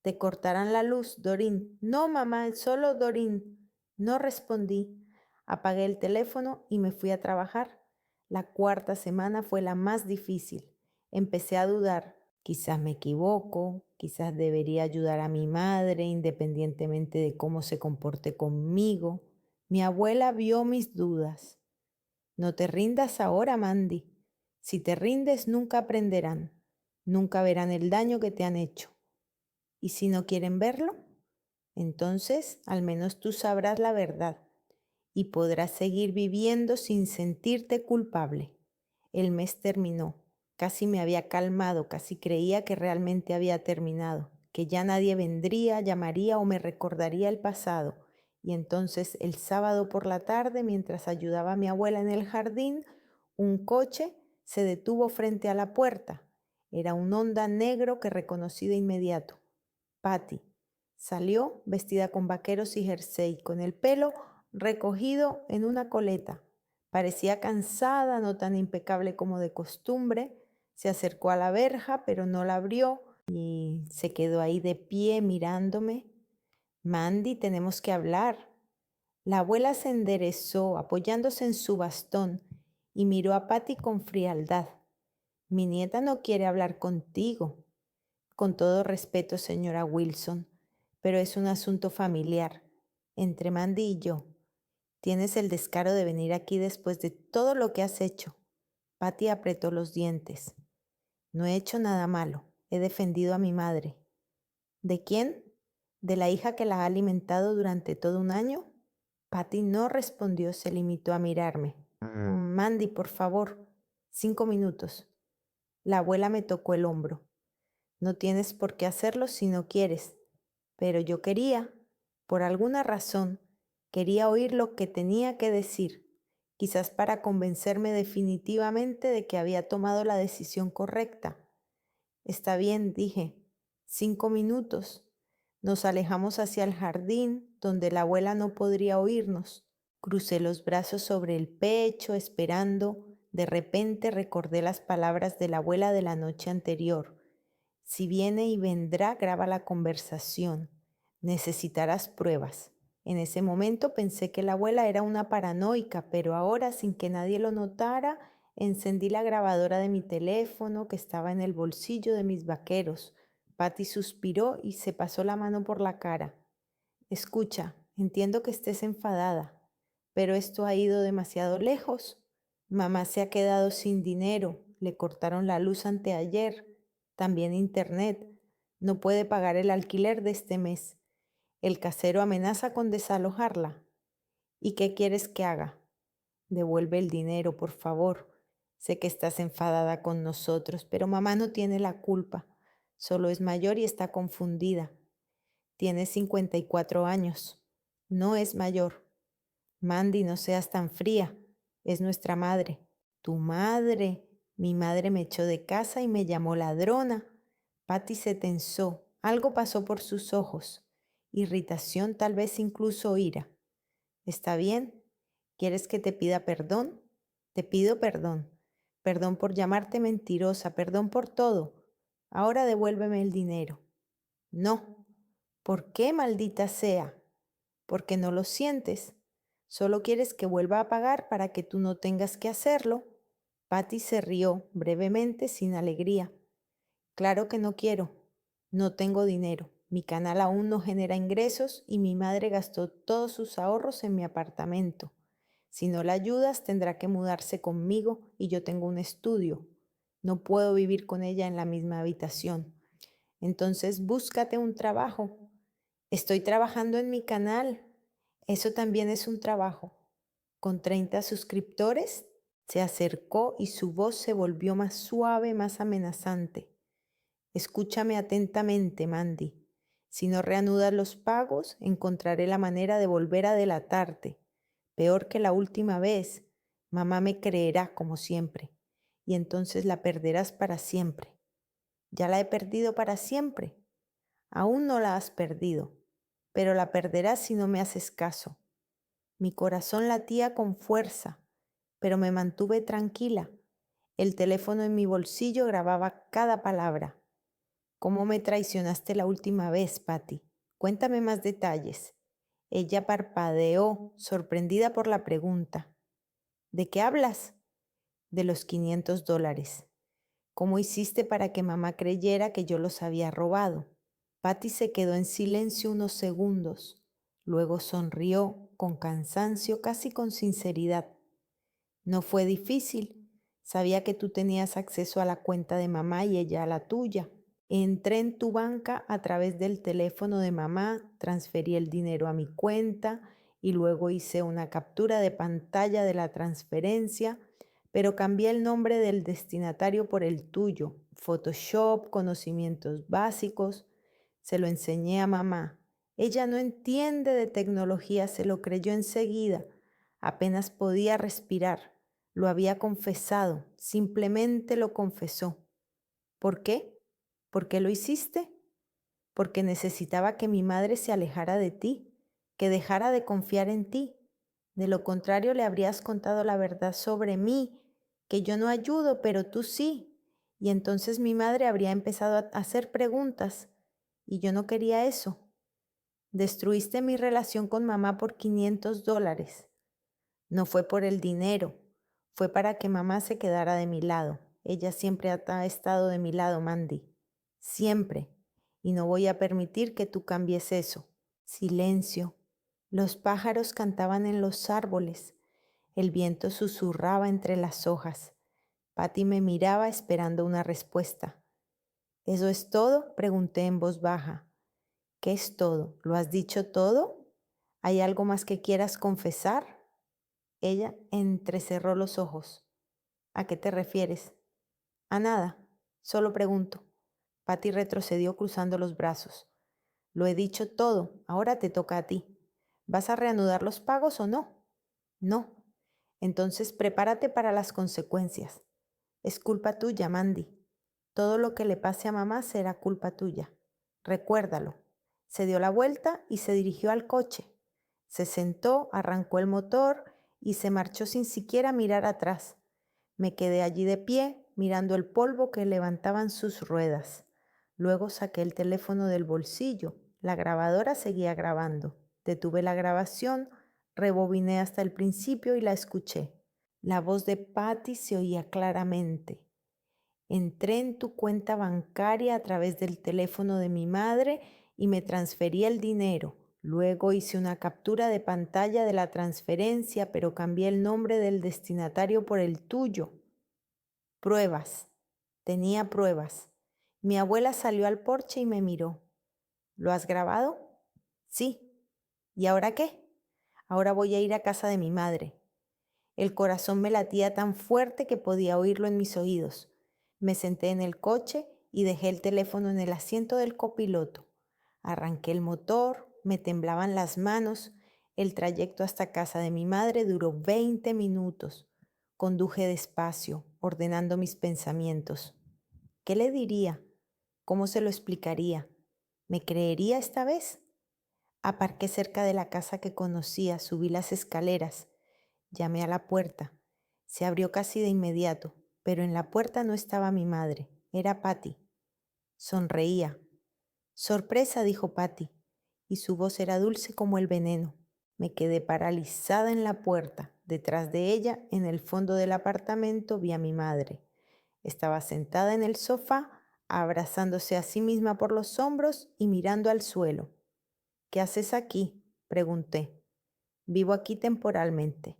Te cortarán la luz, Dorín. No, mamá, solo Dorín. No respondí. Apagué el teléfono y me fui a trabajar. La cuarta semana fue la más difícil. Empecé a dudar. Quizás me equivoco, quizás debería ayudar a mi madre independientemente de cómo se comporte conmigo. Mi abuela vio mis dudas. No te rindas ahora, Mandy. Si te rindes, nunca aprenderán, nunca verán el daño que te han hecho. ¿Y si no quieren verlo? Entonces, al menos tú sabrás la verdad y podrás seguir viviendo sin sentirte culpable. El mes terminó. Casi me había calmado, casi creía que realmente había terminado, que ya nadie vendría, llamaría o me recordaría el pasado. Y entonces el sábado por la tarde, mientras ayudaba a mi abuela en el jardín, un coche se detuvo frente a la puerta. Era un Honda negro que reconocí de inmediato. Patty. Salió vestida con vaqueros y jersey, con el pelo recogido en una coleta. Parecía cansada, no tan impecable como de costumbre. Se acercó a la verja, pero no la abrió y se quedó ahí de pie mirándome. Mandy, tenemos que hablar. La abuela se enderezó, apoyándose en su bastón, y miró a Patty con frialdad. Mi nieta no quiere hablar contigo. Con todo respeto, señora Wilson, pero es un asunto familiar, entre Mandy y yo. Tienes el descaro de venir aquí después de todo lo que has hecho. Patty apretó los dientes. No he hecho nada malo. He defendido a mi madre. ¿De quién? ¿De la hija que la ha alimentado durante todo un año? Patty no respondió, se limitó a mirarme. Mandy, por favor, 5 minutos. La abuela me tocó el hombro. No tienes por qué hacerlo si no quieres, pero yo quería, por alguna razón, quería oír lo que tenía que decir, quizás para convencerme definitivamente de que había tomado la decisión correcta. Está bien, dije, 5 minutos. Nos alejamos hacia el jardín, donde la abuela no podría oírnos. Crucé los brazos sobre el pecho, esperando. De repente recordé las palabras de la abuela de la noche anterior. Si viene y vendrá, graba la conversación. Necesitarás pruebas. En ese momento pensé que la abuela era una paranoica, pero ahora, sin que nadie lo notara, encendí la grabadora de mi teléfono que estaba en el bolsillo de mis vaqueros. Patty suspiró y se pasó la mano por la cara. Escucha, entiendo que estés enfadada, pero esto ha ido demasiado lejos. Mamá se ha quedado sin dinero, le cortaron la luz anteayer, también internet, no puede pagar el alquiler de este mes. El casero amenaza con desalojarla. ¿Y qué quieres que haga? Devuelve el dinero, por favor. Sé que estás enfadada con nosotros, pero mamá no tiene la culpa. Solo es mayor y está confundida. Tiene 54 años. No es mayor. Mandy, no seas tan fría. Es nuestra madre. Tu madre. Mi madre me echó de casa y me llamó ladrona. Patty se tensó. Algo pasó por sus ojos. Irritación, tal vez incluso ira. ¿Está bien? ¿Quieres que te pida perdón? Te pido perdón. Perdón por llamarte mentirosa, perdón por todo. Ahora devuélveme el dinero. No. ¿Por qué, maldita sea? Porque no lo sientes. Solo quieres que vuelva a pagar para que tú no tengas que hacerlo. Patty se rió brevemente, sin alegría. Claro que no quiero. No tengo dinero. Mi canal aún no genera ingresos y mi madre gastó todos sus ahorros en mi apartamento. Si no la ayudas, tendrá que mudarse conmigo y yo tengo un estudio. No puedo vivir con ella en la misma habitación. Entonces búscate un trabajo. Estoy trabajando en mi canal. Eso también es un trabajo. Con 30 suscriptores, se acercó y su voz se volvió más suave, más amenazante. Escúchame atentamente, Mandy. Si no reanudas los pagos, encontraré la manera de volver a delatarte. Peor que la última vez, mamá me creerá como siempre, y entonces la perderás para siempre. Ya la he perdido para siempre. Aún no la has perdido, pero la perderás si no me haces caso. Mi corazón latía con fuerza, pero me mantuve tranquila. El teléfono en mi bolsillo grababa cada palabra. ¿Cómo me traicionaste la última vez, Patty? Cuéntame más detalles. Ella parpadeó, sorprendida por la pregunta. ¿De qué hablas? De los $500. ¿Cómo hiciste para que mamá creyera que yo los había robado? Patty se quedó en silencio unos segundos. Luego sonrió con cansancio, casi con sinceridad. No fue difícil. Sabía que tú tenías acceso a la cuenta de mamá y ella a la tuya. Entré en tu banca a través del teléfono de mamá, transferí el dinero a mi cuenta y luego hice una captura de pantalla de la transferencia, pero cambié el nombre del destinatario por el tuyo. Photoshop, conocimientos básicos. Se lo enseñé a mamá. Ella no entiende de tecnología, se lo creyó enseguida. Apenas podía respirar. Lo había confesado, simplemente lo confesó. ¿Por qué? ¿Por qué lo hiciste? Porque necesitaba que mi madre se alejara de ti, que dejara de confiar en ti. De lo contrario, le habrías contado la verdad sobre mí, que yo no ayudo, pero tú sí. Y entonces mi madre habría empezado a hacer preguntas, y yo no quería eso. Destruiste mi relación con mamá por $500. No fue por el dinero, fue para que mamá se quedara de mi lado. Ella siempre ha estado de mi lado, Mandy. Siempre. Y no voy a permitir que tú cambies eso. Silencio. Los pájaros cantaban en los árboles. El viento susurraba entre las hojas. Patty me miraba esperando una respuesta. ¿Eso es todo? Pregunté en voz baja. ¿Qué es todo? ¿Lo has dicho todo? ¿Hay algo más que quieras confesar? Ella entrecerró los ojos. ¿A qué te refieres? A nada. Solo pregunto. Patty retrocedió cruzando los brazos. Lo he dicho todo. Ahora te toca a ti. ¿Vas a reanudar los pagos o no? No. Entonces prepárate para las consecuencias. Es culpa tuya, Mandy. Todo lo que le pase a mamá será culpa tuya. Recuérdalo. Se dio la vuelta y se dirigió al coche. Se sentó, arrancó el motor y se marchó sin siquiera mirar atrás. Me quedé allí de pie, mirando el polvo que levantaban sus ruedas. Luego saqué el teléfono del bolsillo. La grabadora seguía grabando. Detuve la grabación, rebobiné hasta el principio y la escuché. La voz de Patty se oía claramente. Entré en tu cuenta bancaria a través del teléfono de mi madre y me transferí el dinero. Luego hice una captura de pantalla de la transferencia, pero cambié el nombre del destinatario por el tuyo. Pruebas. Tenía pruebas. Mi abuela salió al porche y me miró. ¿Lo has grabado? Sí. ¿Y ahora qué? Ahora voy a ir a casa de mi madre. El corazón me latía tan fuerte que podía oírlo en mis oídos. Me senté en el coche y dejé el teléfono en el asiento del copiloto. Arranqué el motor, me temblaban las manos. El trayecto hasta casa de mi madre duró 20 minutos. Conduje despacio, ordenando mis pensamientos. ¿Qué le diría? ¿Cómo se lo explicaría? ¿Me creería esta vez? Aparqué cerca de la casa que conocía, subí las escaleras, llamé a la puerta. Se abrió casi de inmediato, pero en la puerta no estaba mi madre, era Patty. Sonreía. Sorpresa, dijo Patty, y su voz era dulce como el veneno. Me quedé paralizada en la puerta. Detrás de ella, en el fondo del apartamento, vi a mi madre. Estaba sentada en el sofá, abrazándose a sí misma por los hombros y mirando al suelo. ¿Qué haces aquí?, pregunté. Vivo aquí temporalmente.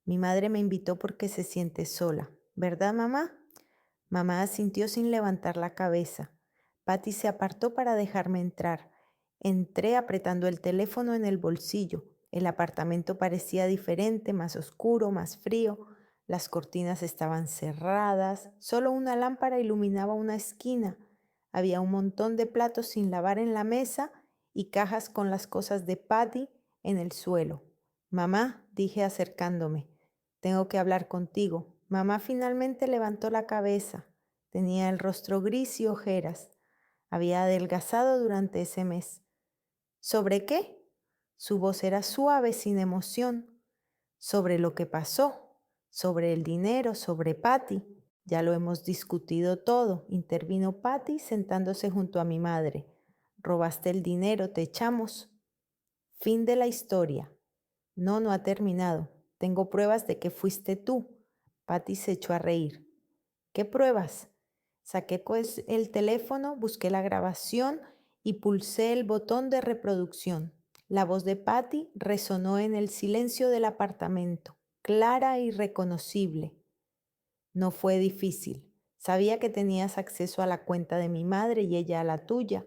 Mi madre me invitó porque se siente sola. ¿Verdad, mamá? Mamá asintió sin levantar la cabeza. Patty se apartó para dejarme entrar. Entré apretando el teléfono en el bolsillo. El apartamento parecía diferente, más oscuro, más frío. Las cortinas estaban cerradas. Solo una lámpara iluminaba una esquina. Había un montón de platos sin lavar en la mesa y cajas con las cosas de Patty en el suelo. Mamá, dije acercándome, tengo que hablar contigo. Mamá finalmente levantó la cabeza. Tenía el rostro gris y ojeras. Había adelgazado durante ese mes. ¿Sobre qué? Su voz era suave, sin emoción. Sobre lo que pasó, sobre el dinero, sobre Patty. Ya lo hemos discutido todo, intervino Patty sentándose junto a mi madre. Robaste el dinero, te echamos. Fin de la historia. No, no ha terminado. Tengo pruebas de que fuiste tú. Patty se echó a reír. ¿Qué pruebas? Saqué pues el teléfono, busqué la grabación y pulsé el botón de reproducción. La voz de Patty resonó en el silencio del apartamento, clara y reconocible. No fue difícil. Sabía que tenías acceso a la cuenta de mi madre y ella a la tuya.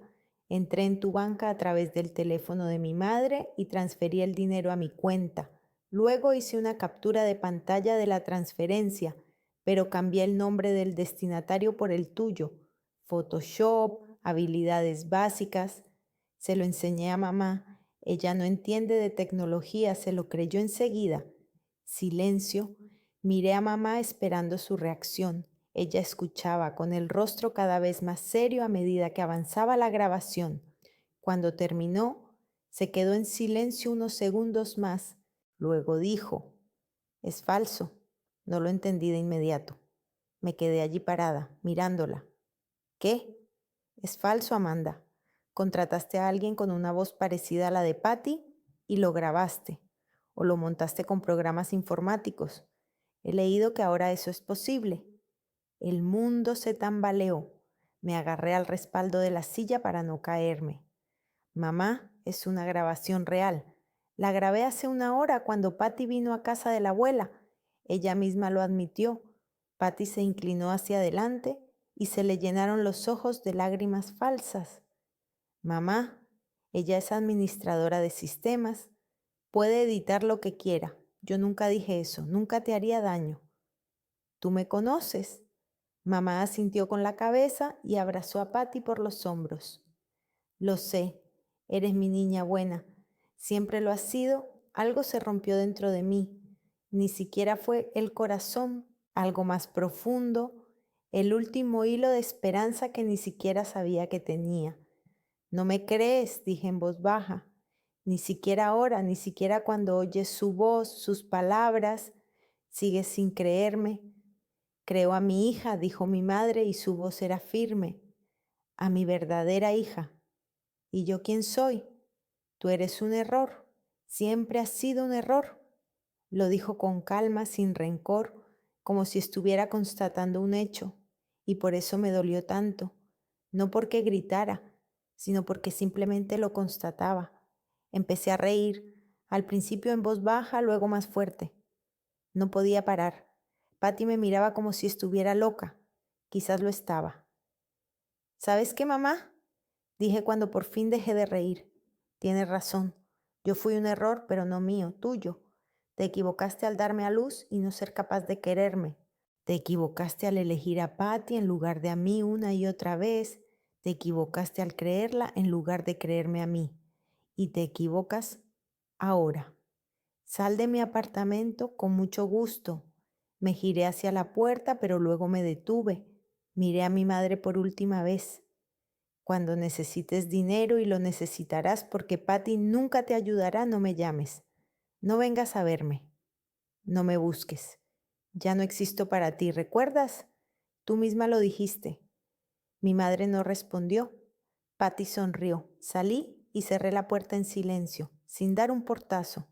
Entré en tu banca a través del teléfono de mi madre y transferí el dinero a mi cuenta. Luego hice una captura de pantalla de la transferencia, pero cambié el nombre del destinatario por el tuyo. Photoshop, habilidades básicas. Se lo enseñé a mamá. Ella no entiende de tecnología, se lo creyó enseguida. Silencio. Miré a mamá esperando su reacción. Ella escuchaba con el rostro cada vez más serio a medida que avanzaba la grabación. Cuando terminó, se quedó en silencio unos segundos más. Luego dijo, es falso. No lo entendí de inmediato. Me quedé allí parada, mirándola. ¿Qué? Es falso, Amanda. Contrataste a alguien con una voz parecida a la de Patty y lo grabaste. O lo montaste con programas informáticos. He leído que ahora eso es posible. El mundo se tambaleó. Me agarré al respaldo de la silla para no caerme. Mamá, es una grabación real. La grabé hace una hora cuando Patty vino a casa de la abuela. Ella misma lo admitió. Patty se inclinó hacia adelante y se le llenaron los ojos de lágrimas falsas. Mamá, ella es administradora de sistemas. Puede editar lo que quiera. Yo nunca dije eso, nunca te haría daño. ¿Tú me conoces? Mamá asintió con la cabeza y abrazó a Patty por los hombros. Lo sé, eres mi niña buena. Siempre lo has sido. Algo se rompió dentro de mí. Ni siquiera fue el corazón, algo más profundo, el último hilo de esperanza que ni siquiera sabía que tenía. No me crees, dije en voz baja. Ni siquiera ahora, ni siquiera cuando oyes su voz, sus palabras, sigues sin creerme. Creo a mi hija, dijo mi madre, y su voz era firme. A mi verdadera hija. ¿Y yo quién soy? Tú eres un error. Siempre has sido un error. Lo dijo con calma, sin rencor, como si estuviera constatando un hecho. Y por eso me dolió tanto. No porque gritara, sino porque simplemente lo constataba. Empecé a reír, al principio en voz baja, luego más fuerte. No podía parar. Patty me miraba como si estuviera loca. Quizás lo estaba. ¿Sabes qué, mamá? Dije cuando por fin dejé de reír. Tienes razón. Yo fui un error, pero no mío, tuyo. Te equivocaste al darme a luz y no ser capaz de quererme. Te equivocaste al elegir a Patty en lugar de a mí una y otra vez. Te equivocaste al creerla en lugar de creerme a mí. Y te equivocas ahora. Sal de mi apartamento con mucho gusto. Me giré hacia la puerta, pero luego me detuve. Miré a mi madre por última vez. Cuando necesites dinero y lo necesitarás porque Patty nunca te ayudará, no me llames. No vengas a verme. No me busques. Ya no existo para ti, ¿recuerdas? Tú misma lo dijiste. Mi madre no respondió. Patty sonrió. Salí y cerré la puerta en silencio, sin dar un portazo.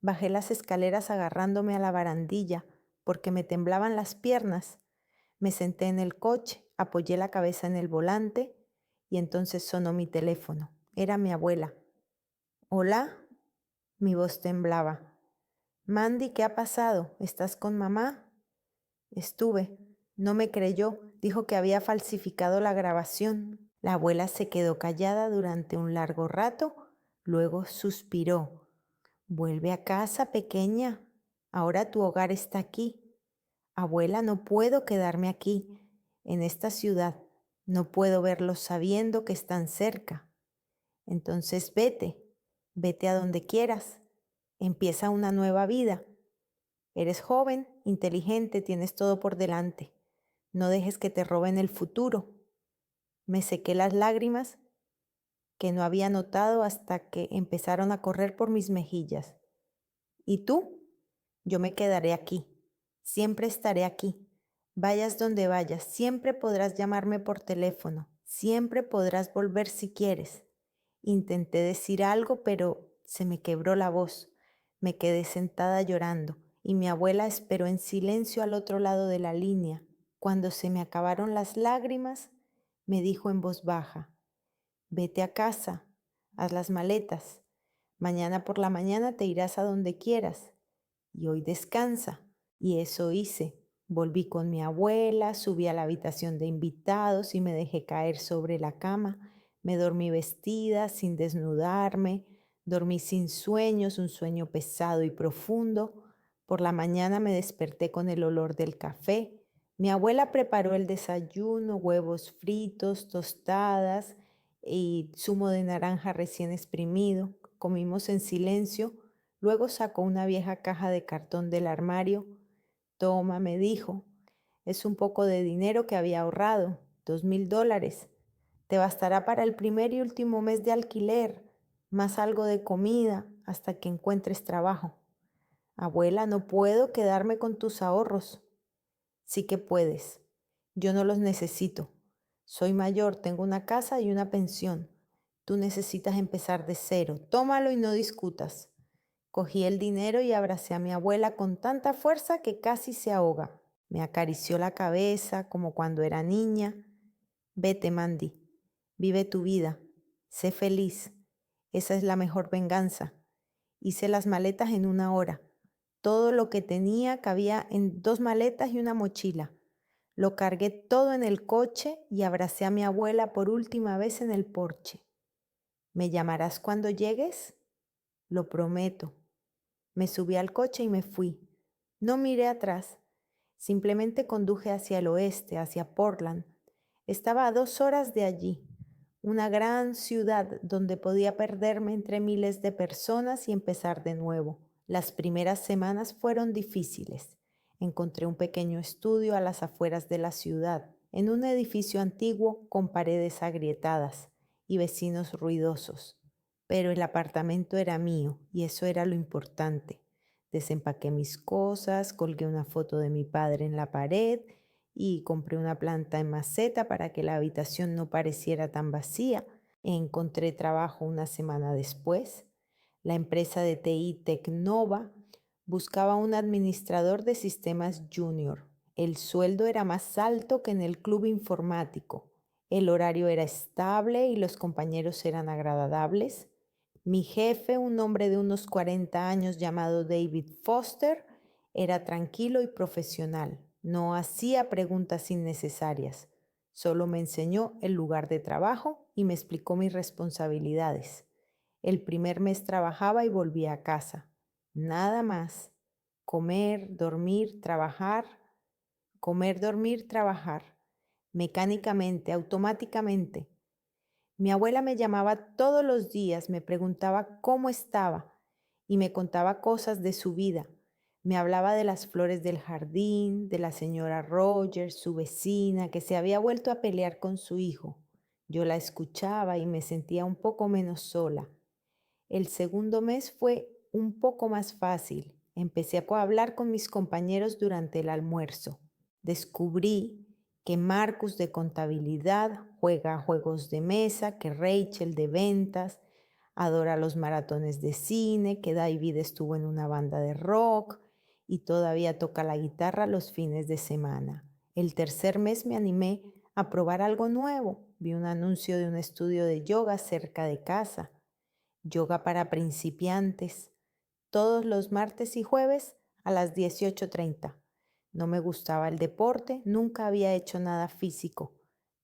Bajé las escaleras agarrándome a la barandilla porque me temblaban las piernas. Me senté en el coche, apoyé la cabeza en el volante y entonces sonó mi teléfono. Era mi abuela. ¿Hola? Mi voz temblaba. Mandy, ¿qué ha pasado? ¿Estás con mamá? Estuve. No me creyó. Dijo que había falsificado la grabación. La abuela se quedó callada durante un largo rato, luego suspiró. Vuelve a casa, pequeña. Ahora tu hogar está aquí. Abuela, no puedo quedarme aquí, en esta ciudad. No puedo verlos sabiendo que están cerca. Entonces vete a donde quieras. Empieza una nueva vida. Eres joven, inteligente, tienes todo por delante. No dejes que te roben el futuro. Me sequé las lágrimas que no había notado hasta que empezaron a correr por mis mejillas. ¿Y tú? Yo me quedaré aquí. Siempre estaré aquí. Vayas donde vayas, siempre podrás llamarme por teléfono. Siempre podrás volver si quieres. Intenté decir algo, pero se me quebró la voz. Me quedé sentada llorando y mi abuela esperó en silencio al otro lado de la línea. Cuando se me acabaron las lágrimas, me dijo en voz baja, vete a casa, haz las maletas. Mañana por la mañana te irás a donde quieras. Y hoy descansa. Y eso hice. Volví con mi abuela, subí a la habitación de invitados y me dejé caer sobre la cama. Me dormí vestida, sin desnudarme. Dormí sin sueños, un sueño pesado y profundo. Por la mañana me desperté con el olor del café. Mi abuela preparó el desayuno, huevos fritos, tostadas y zumo de naranja recién exprimido. Comimos en silencio. Luego sacó una vieja caja de cartón del armario. Toma, me dijo, es un poco de dinero que había ahorrado, $2,000. Te bastará para el primer y último mes de alquiler, más algo de comida hasta que encuentres trabajo. Abuela, no puedo quedarme con tus ahorros. Sí que puedes. Yo no los necesito. Soy mayor, tengo una casa y una pensión. Tú necesitas empezar de cero. Tómalo y no discutas. Cogí el dinero y abracé a mi abuela con tanta fuerza que casi se ahoga. Me acarició la cabeza como cuando era niña. Vete, Mandy. Vive tu vida. Sé feliz. Esa es la mejor venganza. Hice las maletas en 1 hora. Todo lo que tenía cabía en 2 maletas y una mochila. Lo cargué todo en el coche y abracé a mi abuela por última vez en el porche. ¿Me llamarás cuando llegues? Lo prometo. Me subí al coche y me fui. No miré atrás. Simplemente conduje hacia el oeste, hacia Portland. Estaba a 2 horas de allí, una gran ciudad donde podía perderme entre miles de personas y empezar de nuevo. Las primeras semanas fueron difíciles. Encontré un pequeño estudio a las afueras de la ciudad, en un edificio antiguo con paredes agrietadas y vecinos ruidosos. Pero el apartamento era mío y eso era lo importante. Desempaqué mis cosas, colgué una foto de mi padre en la pared y compré una planta en maceta para que la habitación no pareciera tan vacía. Encontré trabajo una semana después. La empresa de TI Tecnova buscaba un administrador de sistemas junior. El sueldo era más alto que en el club informático. El horario era estable y los compañeros eran agradables. Mi jefe, un hombre de unos 40 años llamado David Foster, era tranquilo y profesional. No hacía preguntas innecesarias. Solo me enseñó el lugar de trabajo y me explicó mis responsabilidades. El primer mes trabajaba y volvía a casa. Nada más. Comer, dormir, trabajar. Comer, dormir, trabajar. Mecánicamente, automáticamente. Mi abuela me llamaba todos los días, me preguntaba cómo estaba y me contaba cosas de su vida. Me hablaba de las flores del jardín, de la señora Rogers, su vecina, que se había vuelto a pelear con su hijo. Yo la escuchaba y me sentía un poco menos sola. El segundo mes fue un poco más fácil. Empecé a hablar con mis compañeros durante el almuerzo. Descubrí que Marcus de contabilidad juega a juegos de mesa, que Rachel de ventas adora los maratones de cine, que David estuvo en una banda de rock y todavía toca la guitarra los fines de semana. El tercer mes me animé a probar algo nuevo. Vi un anuncio de un estudio de yoga cerca de casa. Yoga para principiantes, todos los martes y jueves a las 18:30. No me gustaba el deporte, nunca había hecho nada físico,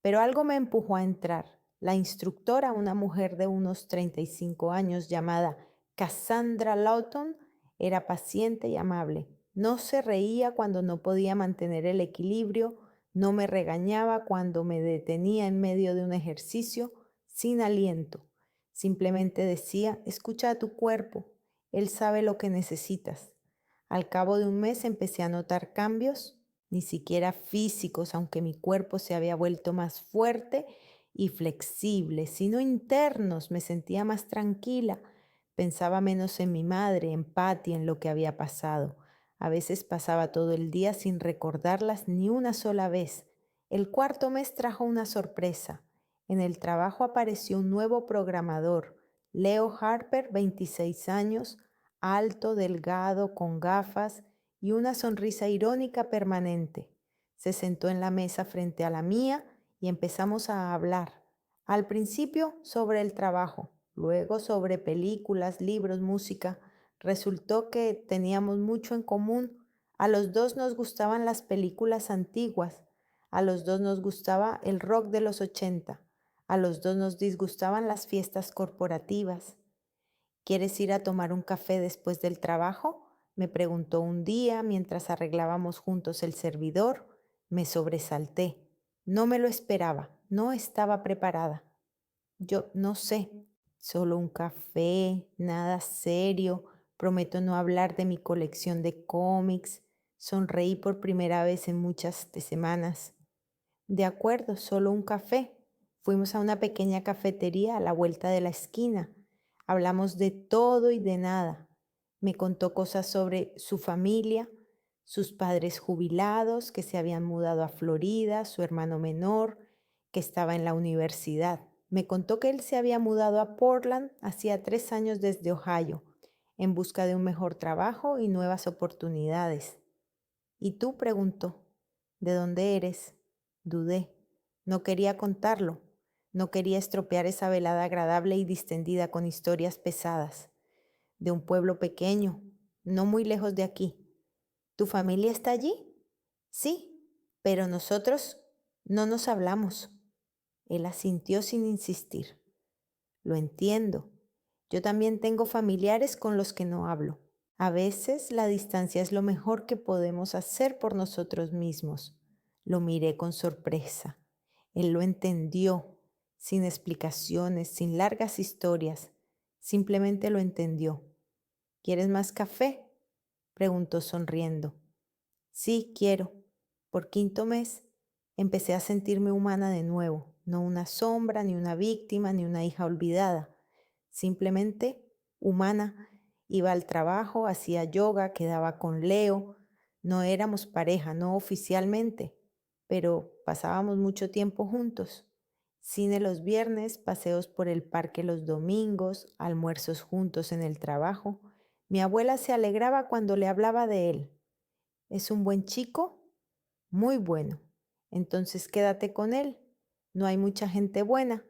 pero algo me empujó a entrar. La instructora, una mujer de unos 35 años llamada Cassandra Lawton, era paciente y amable. No se reía cuando no podía mantener el equilibrio, no me regañaba cuando me detenía en medio de un ejercicio sin aliento. Simplemente decía, escucha a tu cuerpo, él sabe lo que necesitas. Al cabo de un mes empecé a notar cambios, ni siquiera físicos, aunque mi cuerpo se había vuelto más fuerte y flexible, sino internos. Me sentía más tranquila, pensaba menos en mi madre, en Patty, en lo que había pasado. A veces pasaba todo el día sin recordarlas ni una sola vez. El cuarto mes trajo una sorpresa. En el trabajo apareció un nuevo programador, Leo Harper, 26 años, alto, delgado, con gafas y una sonrisa irónica permanente. Se sentó en la mesa frente a la mía y empezamos a hablar. Al principio sobre el trabajo, luego sobre películas, libros, música. Resultó que teníamos mucho en común. A los dos nos gustaban las películas antiguas. A los dos nos gustaba el rock de los 80. A los dos nos disgustaban las fiestas corporativas. ¿Quieres ir a tomar un café después del trabajo?, me preguntó un día mientras arreglábamos juntos el servidor. Me sobresalté. No me lo esperaba, no estaba preparada. Yo no sé, solo un café, nada serio. Prometo no hablar de mi colección de cómics. Sonreí por primera vez en muchas semanas. De acuerdo, solo un café. Fuimos a una pequeña cafetería a la vuelta de la esquina. Hablamos de todo y de nada. Me contó cosas sobre su familia, sus padres jubilados que se habían mudado a Florida, su hermano menor que estaba en la universidad. Me contó que él se había mudado a Portland hacía 3 años desde Ohio, en busca de un mejor trabajo y nuevas oportunidades. ¿Y tú?, preguntó. ¿De dónde eres? Dudé. No quería contarlo. No quería estropear esa velada agradable y distendida con historias pesadas. De un pueblo pequeño, no muy lejos de aquí. ¿Tu familia está allí? Sí, pero nosotros no nos hablamos. Él asintió sin insistir. Lo entiendo. Yo también tengo familiares con los que no hablo. A veces la distancia es lo mejor que podemos hacer por nosotros mismos. Lo miré con sorpresa. Él lo entendió, sin explicaciones, sin largas historias. Simplemente lo entendió. ¿Quieres más café?, preguntó sonriendo. Sí, quiero. Por quinto mes empecé a sentirme humana de nuevo, no una sombra, ni una víctima, ni una hija olvidada. Simplemente humana. Iba al trabajo, hacía yoga, quedaba con Leo. No éramos pareja, no oficialmente, pero pasábamos mucho tiempo juntos. Cine los viernes, paseos por el parque los domingos, almuerzos juntos en el trabajo. Mi abuela se alegraba cuando le hablaba de él. ¿Es un buen chico? Muy bueno. Entonces quédate con él. No hay mucha gente buena.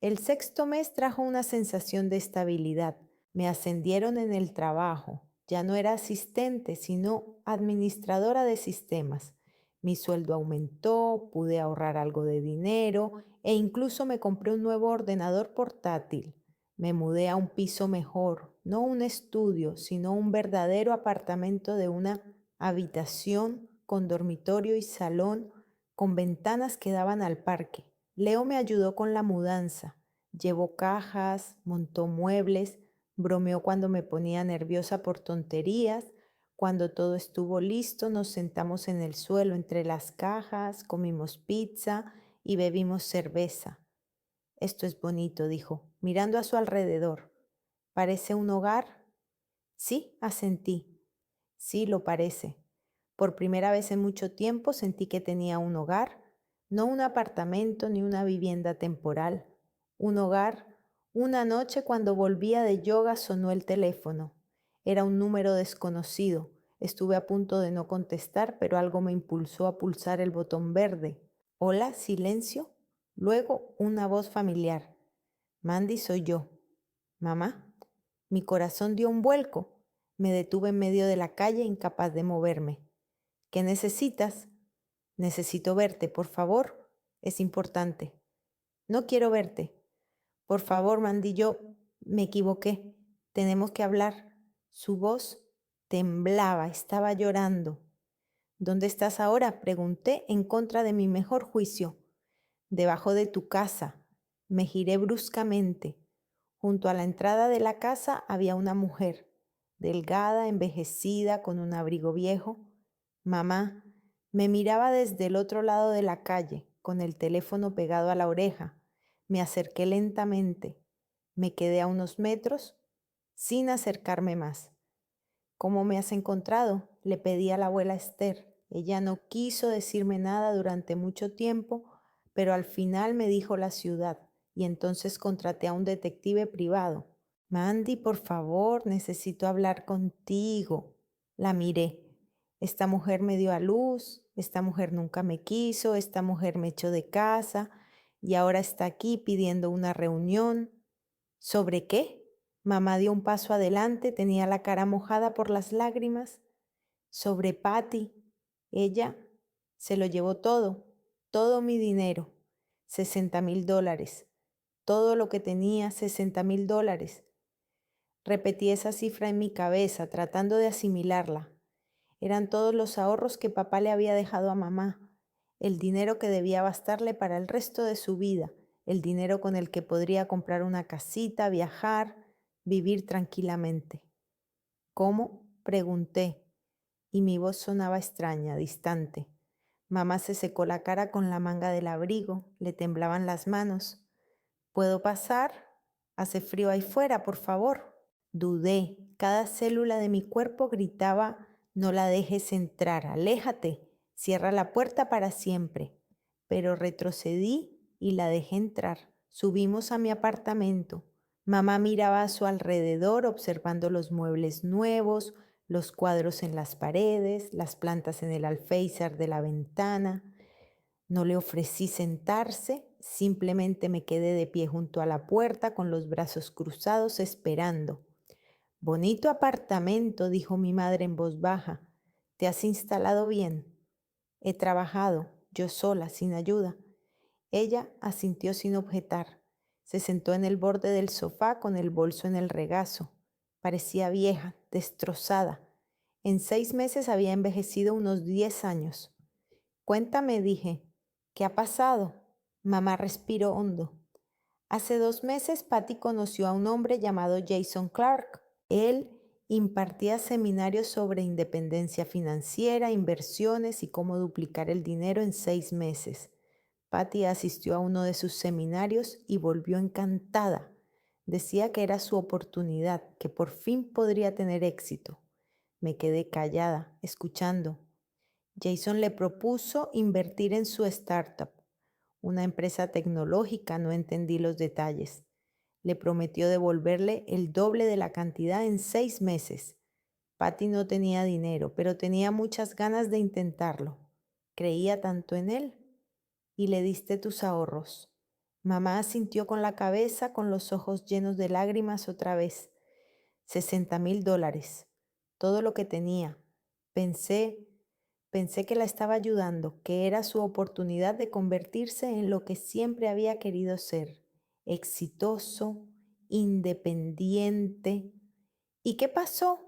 El sexto mes trajo una sensación de estabilidad. Me ascendieron en el trabajo. Ya no era asistente, sino administradora de sistemas. Mi sueldo aumentó, pude ahorrar algo de dinero e incluso me compré un nuevo ordenador portátil. Me mudé a un piso mejor, no un estudio, sino un verdadero apartamento de una habitación con dormitorio y salón con ventanas que daban al parque. Leo me ayudó con la mudanza. Llevó cajas, montó muebles, bromeó cuando me ponía nerviosa por tonterías. Cuando todo estuvo listo, nos sentamos en el suelo entre las cajas, comimos pizza y bebimos cerveza. Esto es bonito, dijo, mirando a su alrededor. ¿Parece un hogar? Sí, asentí. Sí, lo parece. Por primera vez en mucho tiempo sentí que tenía un hogar, no un apartamento ni una vivienda temporal. Un hogar. Una noche cuando volvía de yoga sonó el teléfono. Era un número desconocido. Estuve a punto de no contestar, pero algo me impulsó a pulsar el botón verde. Hola, silencio. Luego una voz familiar. Mandy, soy yo. Mamá. Mi corazón dio un vuelco. Me detuve en medio de la calle, incapaz de moverme. ¿Qué necesitas? Necesito verte, por favor. Es importante. No quiero verte. Por favor, Mandy, yo me equivoqué. Tenemos que hablar. Su voz temblaba, estaba llorando. ¿Dónde estás ahora? Pregunté en contra de mi mejor juicio. Debajo de tu casa. Me giré bruscamente. Junto a la entrada de la casa había una mujer, delgada, envejecida, con un abrigo viejo. Mamá, me miraba desde el otro lado de la calle, con el teléfono pegado a la oreja. Me acerqué lentamente. Me quedé a unos metros, sin acercarme más. ¿Cómo me has encontrado? Le pedí a la abuela Esther. Ella no quiso decirme nada durante mucho tiempo, pero al final me dijo la ciudad y entonces contraté a un detective privado. Mandy, por favor, necesito hablar contigo. La miré. Esta mujer me dio a luz, esta mujer nunca me quiso, esta mujer me echó de casa y ahora está aquí pidiendo una reunión. ¿Sobre qué? Mamá dio un paso adelante, tenía la cara mojada por las lágrimas. Sobre Patty. Ella se lo llevó todo, todo mi dinero, $60,000. Todo lo que tenía, $60,000. Repetí esa cifra en mi cabeza, tratando de asimilarla. Eran todos los ahorros que papá le había dejado a mamá, el dinero que debía bastarle para el resto de su vida, el dinero con el que podría comprar una casita, viajar, vivir tranquilamente. ¿Cómo? Pregunté, y mi voz sonaba extraña, distante. Mamá se secó la cara con la manga del abrigo, le temblaban las manos. ¿Puedo pasar? Hace frío ahí fuera, por favor. Dudé, cada célula de mi cuerpo gritaba, no la dejes entrar, aléjate, cierra la puerta para siempre. Pero retrocedí y la dejé entrar. Subimos a mi apartamento. Mamá miraba a su alrededor observando los muebles nuevos, los cuadros en las paredes, las plantas en el alféizar de la ventana. No le ofrecí sentarse, simplemente me quedé de pie junto a la puerta con los brazos cruzados esperando. Bonito apartamento, dijo mi madre en voz baja. ¿Te has instalado bien? He trabajado, yo sola, sin ayuda. Ella asintió sin objetar. Se sentó en el borde del sofá con el bolso en el regazo. Parecía vieja, destrozada. En 6 meses había envejecido unos 10 años. Cuéntame, dije, ¿qué ha pasado? Mamá respiró hondo. Hace 2 meses Patty conoció a un hombre llamado Jason Clark. Él impartía seminarios sobre independencia financiera, inversiones y cómo duplicar el dinero en 6 meses. Patty asistió a uno de sus seminarios y volvió encantada. Decía que era su oportunidad, que por fin podría tener éxito. Me quedé callada, escuchando. Jason le propuso invertir en su startup, una empresa tecnológica, no entendí los detalles. Le prometió devolverle el doble de la cantidad en 6 meses. Patty no tenía dinero, pero tenía muchas ganas de intentarlo. Creía tanto en él. Y le diste tus ahorros. Mamá asintió con la cabeza, con los ojos llenos de lágrimas otra vez. $60,000, todo lo que tenía. Pensé, pensé que la estaba ayudando, que era su oportunidad de convertirse en lo que siempre había querido ser, exitoso, independiente. ¿Y qué pasó?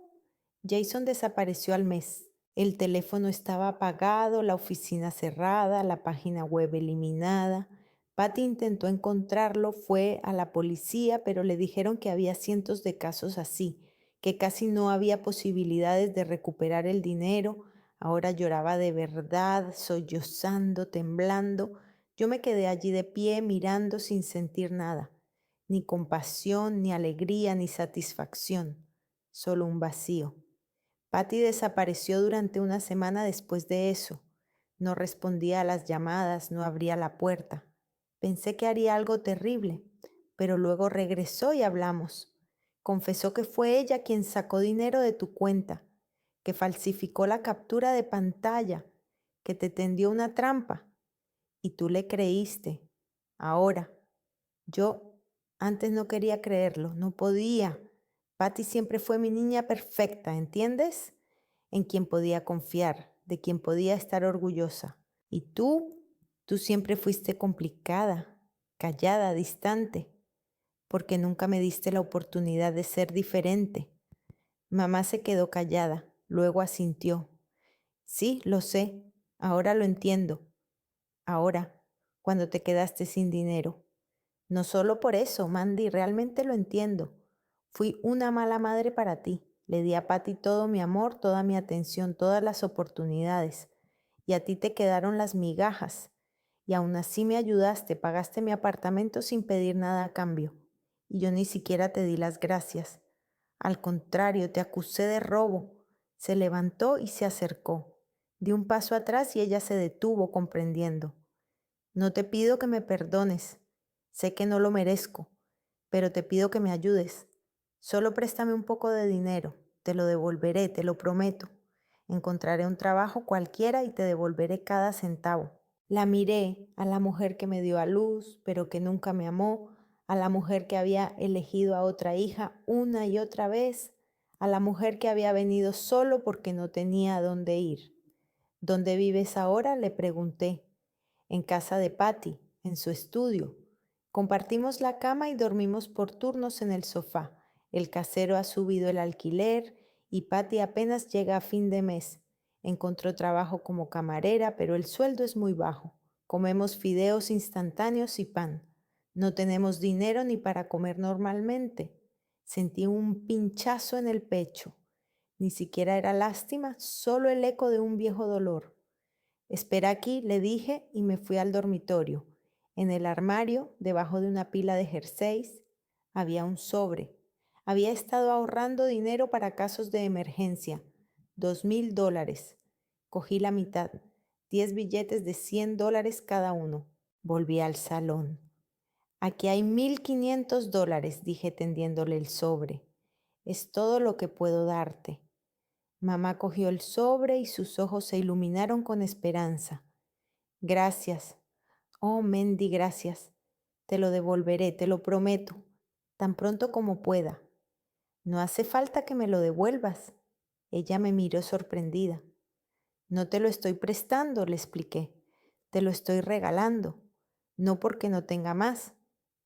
Jason desapareció al mes. El teléfono estaba apagado, la oficina cerrada, la página web eliminada. Patty intentó encontrarlo, fue a la policía, pero le dijeron que había cientos de casos así, que casi no había posibilidades de recuperar el dinero. Ahora lloraba de verdad, sollozando, temblando. Yo me quedé allí de pie mirando sin sentir nada, ni compasión, ni alegría, ni satisfacción, solo un vacío. Patty desapareció durante una semana después de eso. No respondía a las llamadas, no abría la puerta. Pensé que haría algo terrible, pero luego regresó y hablamos. Confesó que fue ella quien sacó dinero de tu cuenta, que falsificó la captura de pantalla, que te tendió una trampa y tú le creíste. Ahora, yo antes no quería creerlo, no podía. Patty siempre fue mi niña perfecta, ¿entiendes? En quien podía confiar, de quien podía estar orgullosa. Y tú siempre fuiste complicada, callada, distante, porque nunca me diste la oportunidad de ser diferente. Mamá se quedó callada, luego asintió. Sí, lo sé, ahora lo entiendo. Ahora, cuando te quedaste sin dinero. No solo por eso, Mandy, realmente lo entiendo. Fui una mala madre para ti. Le di a Patty todo mi amor, toda mi atención, todas las oportunidades. Y a ti te quedaron las migajas. Y aún así me ayudaste, pagaste mi apartamento sin pedir nada a cambio. Y yo ni siquiera te di las gracias. Al contrario, te acusé de robo. Se levantó y se acercó. Di un paso atrás y ella se detuvo comprendiendo. No te pido que me perdones. Sé que no lo merezco, pero te pido que me ayudes. Solo préstame un poco de dinero. Te lo devolveré, te lo prometo. Encontraré un trabajo cualquiera y te devolveré cada centavo. La miré, a la mujer que me dio a luz, pero que nunca me amó, a la mujer que había elegido a otra hija una y otra vez, a la mujer que había venido solo porque no tenía a dónde ir. ¿Dónde vives ahora?, le pregunté. En casa de Patty, en su estudio. Compartimos la cama y dormimos por turnos en el sofá. El casero ha subido el alquiler y Patty apenas llega a fin de mes. Encontró trabajo como camarera, pero el sueldo es muy bajo. Comemos fideos instantáneos y pan. No tenemos dinero ni para comer normalmente. Sentí un pinchazo en el pecho. Ni siquiera era lástima, solo el eco de un viejo dolor. Espera aquí, le dije y me fui al dormitorio. En el armario, debajo de una pila de jerseys, había un sobre. Había estado ahorrando dinero para casos de emergencia. $2,000. Cogí la mitad, 10 billetes de $100 cada uno. Volví al salón. Aquí hay $1,500, dije tendiéndole el sobre. Es todo lo que puedo darte. Mamá cogió el sobre y sus ojos se iluminaron con esperanza. Gracias. Oh, Mendy, gracias. Te lo devolveré, te lo prometo, tan pronto como pueda. No hace falta que me lo devuelvas. Ella me miró sorprendida. No te lo estoy prestando, le expliqué. Te lo estoy regalando. No porque no tenga más,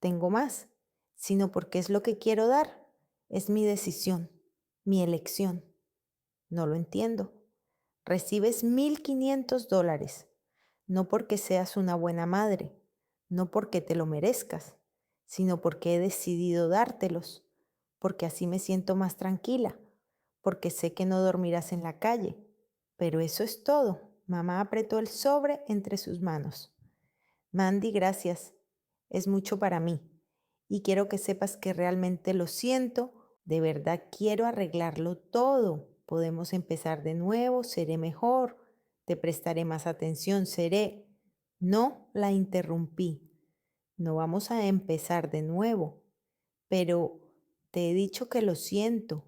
tengo más, sino porque es lo que quiero dar. Es mi decisión, mi elección. No lo entiendo. Recibes $1,500. No porque seas una buena madre, no porque te lo merezcas, sino porque he decidido dártelos, porque así me siento más tranquila, porque sé que no dormirás en la calle. Pero eso es todo. Mamá apretó el sobre entre sus manos. Mandy, gracias. Es mucho para mí. Y quiero que sepas que realmente lo siento. De verdad quiero arreglarlo todo. Podemos empezar de nuevo, seré mejor. Te prestaré más atención, seré... No, la interrumpí. No vamos a empezar de nuevo. Pero te he dicho que lo siento.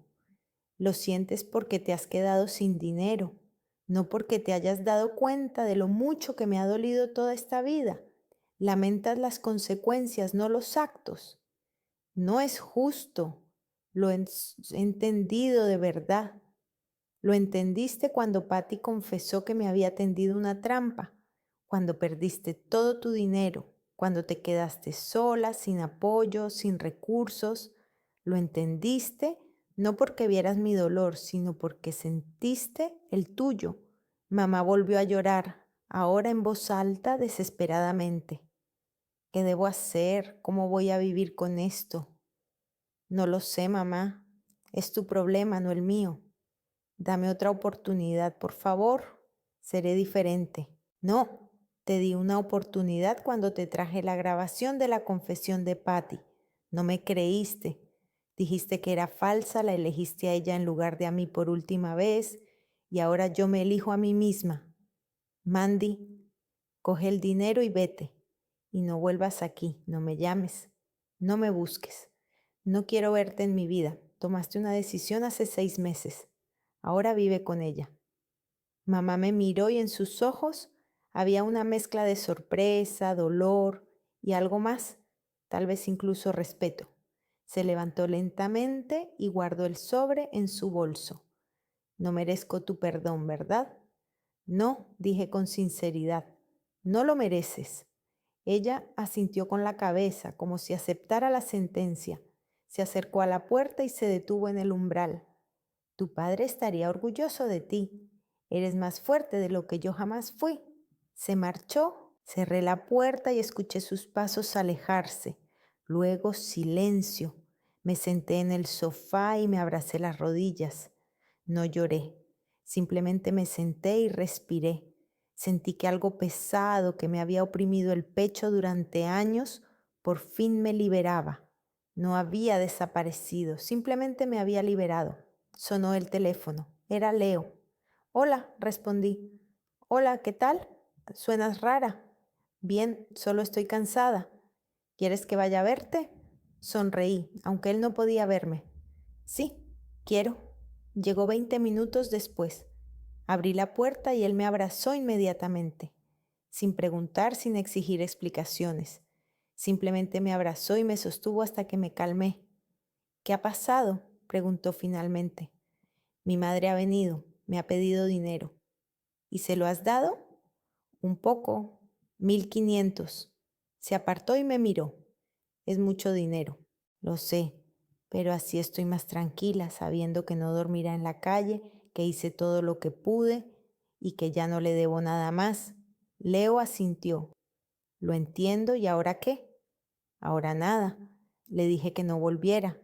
Lo sientes porque te has quedado sin dinero, no porque te hayas dado cuenta de lo mucho que me ha dolido toda esta vida. Lamentas las consecuencias, no los actos. No es justo. Lo he entendido de verdad. Lo entendiste cuando Patty confesó que me había tendido una trampa, cuando perdiste todo tu dinero, cuando te quedaste sola, sin apoyo, sin recursos. Lo entendiste no porque vieras mi dolor, sino porque sentiste el tuyo. Mamá volvió a llorar, ahora en voz alta, desesperadamente. ¿Qué debo hacer? ¿Cómo voy a vivir con esto? No lo sé, mamá. Es tu problema, no el mío. Dame otra oportunidad, por favor. Seré diferente. No, te di una oportunidad cuando te traje la grabación de la confesión de Patty. No me creíste. Dijiste que era falsa, la elegiste a ella en lugar de a mí por última vez y ahora yo me elijo a mí misma. Mandy, coge el dinero y vete. Y no vuelvas aquí, no me llames, no me busques. No quiero verte en mi vida. Tomaste una decisión hace 6 meses. Ahora vive con ella. Mamá me miró y en sus ojos había una mezcla de sorpresa, dolor y algo más, tal vez incluso respeto. Se levantó lentamente y guardó el sobre en su bolso. No merezco tu perdón, ¿verdad? No, dije con sinceridad, no lo mereces. Ella asintió con la cabeza, como si aceptara la sentencia. Se acercó a la puerta y se detuvo en el umbral. Tu padre estaría orgulloso de ti. Eres más fuerte de lo que yo jamás fui. Se marchó, cerré la puerta y escuché sus pasos alejarse. Luego silencio. Me senté en el sofá y me abracé las rodillas. No lloré, simplemente me senté y respiré. Sentí que algo pesado que me había oprimido el pecho durante años por fin me liberaba. No había desaparecido, simplemente me había liberado. Sonó el teléfono. Era Leo. Hola, respondí. Hola, ¿qué tal? Suenas rara. Bien, solo estoy cansada. ¿Quieres que vaya a verte? Sonreí, aunque él no podía verme. Sí, quiero. Llegó 20 minutos después. Abrí la puerta y él me abrazó inmediatamente, sin preguntar, sin exigir explicaciones. Simplemente me abrazó y me sostuvo hasta que me calmé. ¿Qué ha pasado?, preguntó finalmente. Mi madre ha venido, me ha pedido dinero. ¿Y se lo has dado? Un poco, 1.500. Se apartó y me miró. Es mucho dinero, lo sé, pero así estoy más tranquila, sabiendo que no dormirá en la calle, que hice todo lo que pude y que ya no le debo nada más. Leo asintió. Lo entiendo, ¿y ahora qué? Ahora nada. Le dije que no volviera,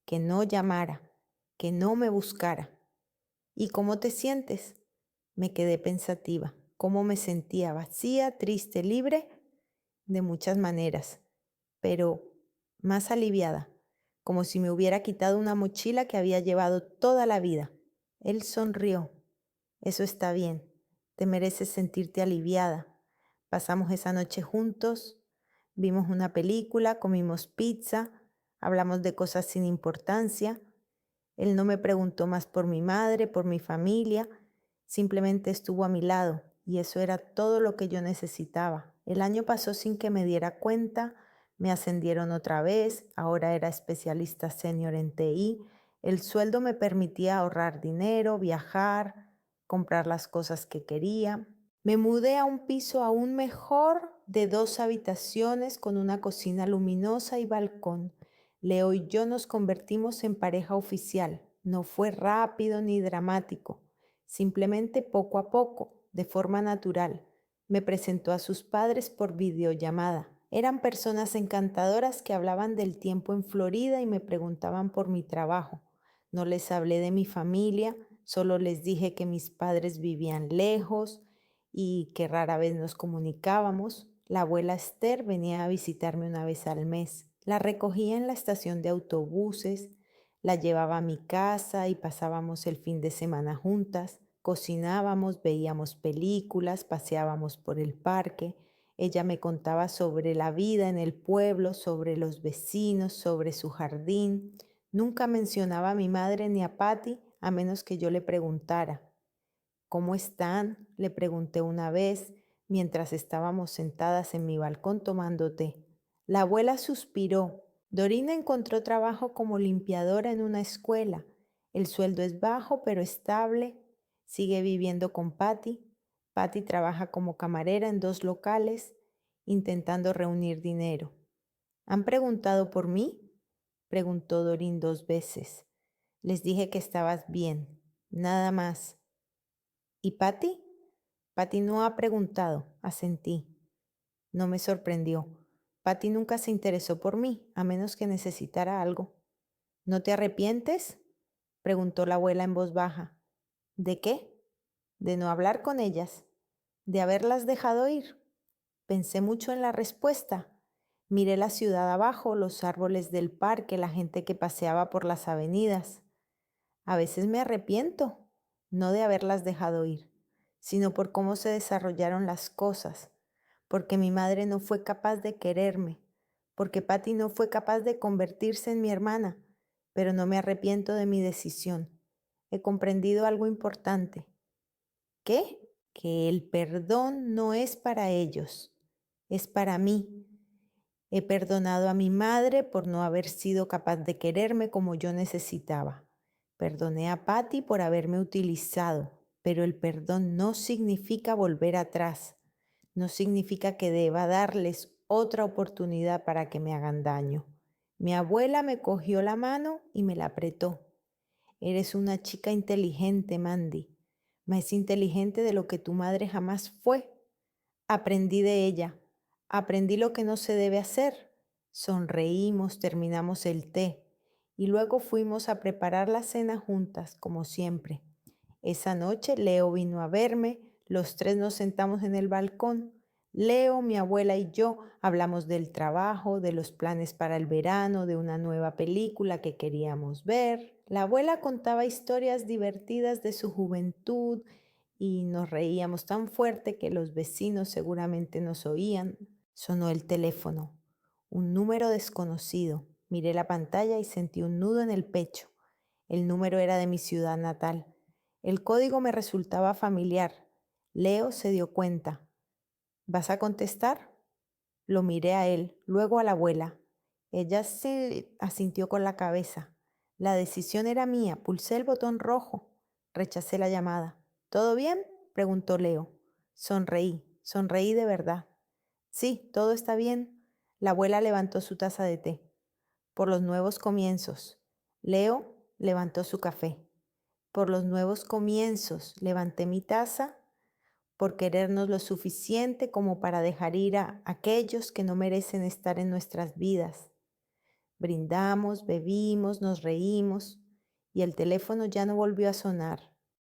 que no llamara, que no me buscara. ¿Y cómo te sientes? Me quedé pensativa. ¿Cómo me sentía? ¿Vacía, triste, libre? De muchas maneras, pero más aliviada, como si me hubiera quitado una mochila que había llevado toda la vida. Él sonrió. Eso está bien. Te mereces sentirte aliviada. Pasamos esa noche juntos, vimos una película, comimos pizza, hablamos de cosas sin importancia. Él no me preguntó más por mi madre, por mi familia, simplemente estuvo a mi lado y eso era todo lo que yo necesitaba. El año pasó sin que me diera cuenta, me ascendieron otra vez, ahora era especialista senior en TI. El sueldo me permitía ahorrar dinero, viajar, comprar las cosas que quería. Me mudé a un piso aún mejor de 2 habitaciones con una cocina luminosa y balcón. Leo y yo nos convertimos en pareja oficial. No fue rápido ni dramático, simplemente poco a poco, de forma natural. Me presentó a sus padres por videollamada. Eran personas encantadoras que hablaban del tiempo en Florida y me preguntaban por mi trabajo. No les hablé de mi familia, solo les dije que mis padres vivían lejos y que rara vez nos comunicábamos. La abuela Esther venía a visitarme una vez al mes. La recogía en la estación de autobuses, la llevaba a mi casa y pasábamos el fin de semana juntas. Cocinábamos, veíamos películas, paseábamos por el parque. Ella me contaba sobre la vida en el pueblo, sobre los vecinos, sobre su jardín. Nunca mencionaba a mi madre ni a Patty a menos que yo le preguntara. ¿Cómo están?, le pregunté una vez. mientras estábamos sentadas en mi balcón tomando té. La abuela suspiró. Dorina encontró trabajo como limpiadora en una escuela. El sueldo es bajo pero estable. Sigue viviendo con Patty. Patty trabaja como camarera en 2 locales, intentando reunir dinero. ¿Han preguntado por mí? Preguntó Dorín 2 veces. Les dije que estabas bien, nada más. ¿Y Patty? Patty no ha preguntado, asentí. No me sorprendió. Patty nunca se interesó por mí, a menos que necesitara algo. ¿No te arrepientes? Preguntó la abuela en voz baja. ¿De qué? De no hablar con ellas, de haberlas dejado ir. Pensé mucho en la respuesta. Miré la ciudad abajo, los árboles del parque, la gente que paseaba por las avenidas. A veces me arrepiento, no de haberlas dejado ir, sino por cómo se desarrollaron las cosas, porque mi madre no fue capaz de quererme, porque Patty no fue capaz de convertirse en mi hermana, pero no me arrepiento de mi decisión. He comprendido algo importante. ¿Qué? Que el perdón no es para ellos, es para mí. He perdonado a mi madre por no haber sido capaz de quererme como yo necesitaba. Perdoné a Patty por haberme utilizado, pero el perdón no significa volver atrás. No significa que deba darles otra oportunidad para que me hagan daño. Mi abuela me cogió la mano y me la apretó. Eres una chica inteligente, Mandy, más inteligente de lo que tu madre jamás fue. Aprendí de ella, aprendí lo que no se debe hacer. Sonreímos, terminamos el té y luego fuimos a preparar la cena juntas, como siempre. Esa noche Leo vino a verme, los tres nos sentamos en el balcón. Leo, mi abuela y yo hablamos del trabajo, de los planes para el verano, de una nueva película que queríamos ver. La abuela contaba historias divertidas de su juventud y nos reíamos tan fuerte que los vecinos seguramente nos oían. Sonó el teléfono. Un número desconocido. Miré la pantalla y sentí un nudo en el pecho. El número era de mi ciudad natal. El código me resultaba familiar. Leo se dio cuenta. ¿Vas a contestar? Lo miré a él, luego a la abuela. Ella se asintió con la cabeza. La decisión era mía. Pulsé el botón rojo. Rechacé la llamada. ¿Todo bien? Preguntó Leo. Sonreí de verdad. Sí, todo está bien. La abuela levantó su taza de té. Por los nuevos comienzos. Leo levantó su café. Por los nuevos comienzos. Levanté mi taza. Por querernos lo suficiente como para dejar ir a aquellos que no merecen estar en nuestras vidas. Brindamos, bebimos, nos reímos y el teléfono ya no volvió a sonar.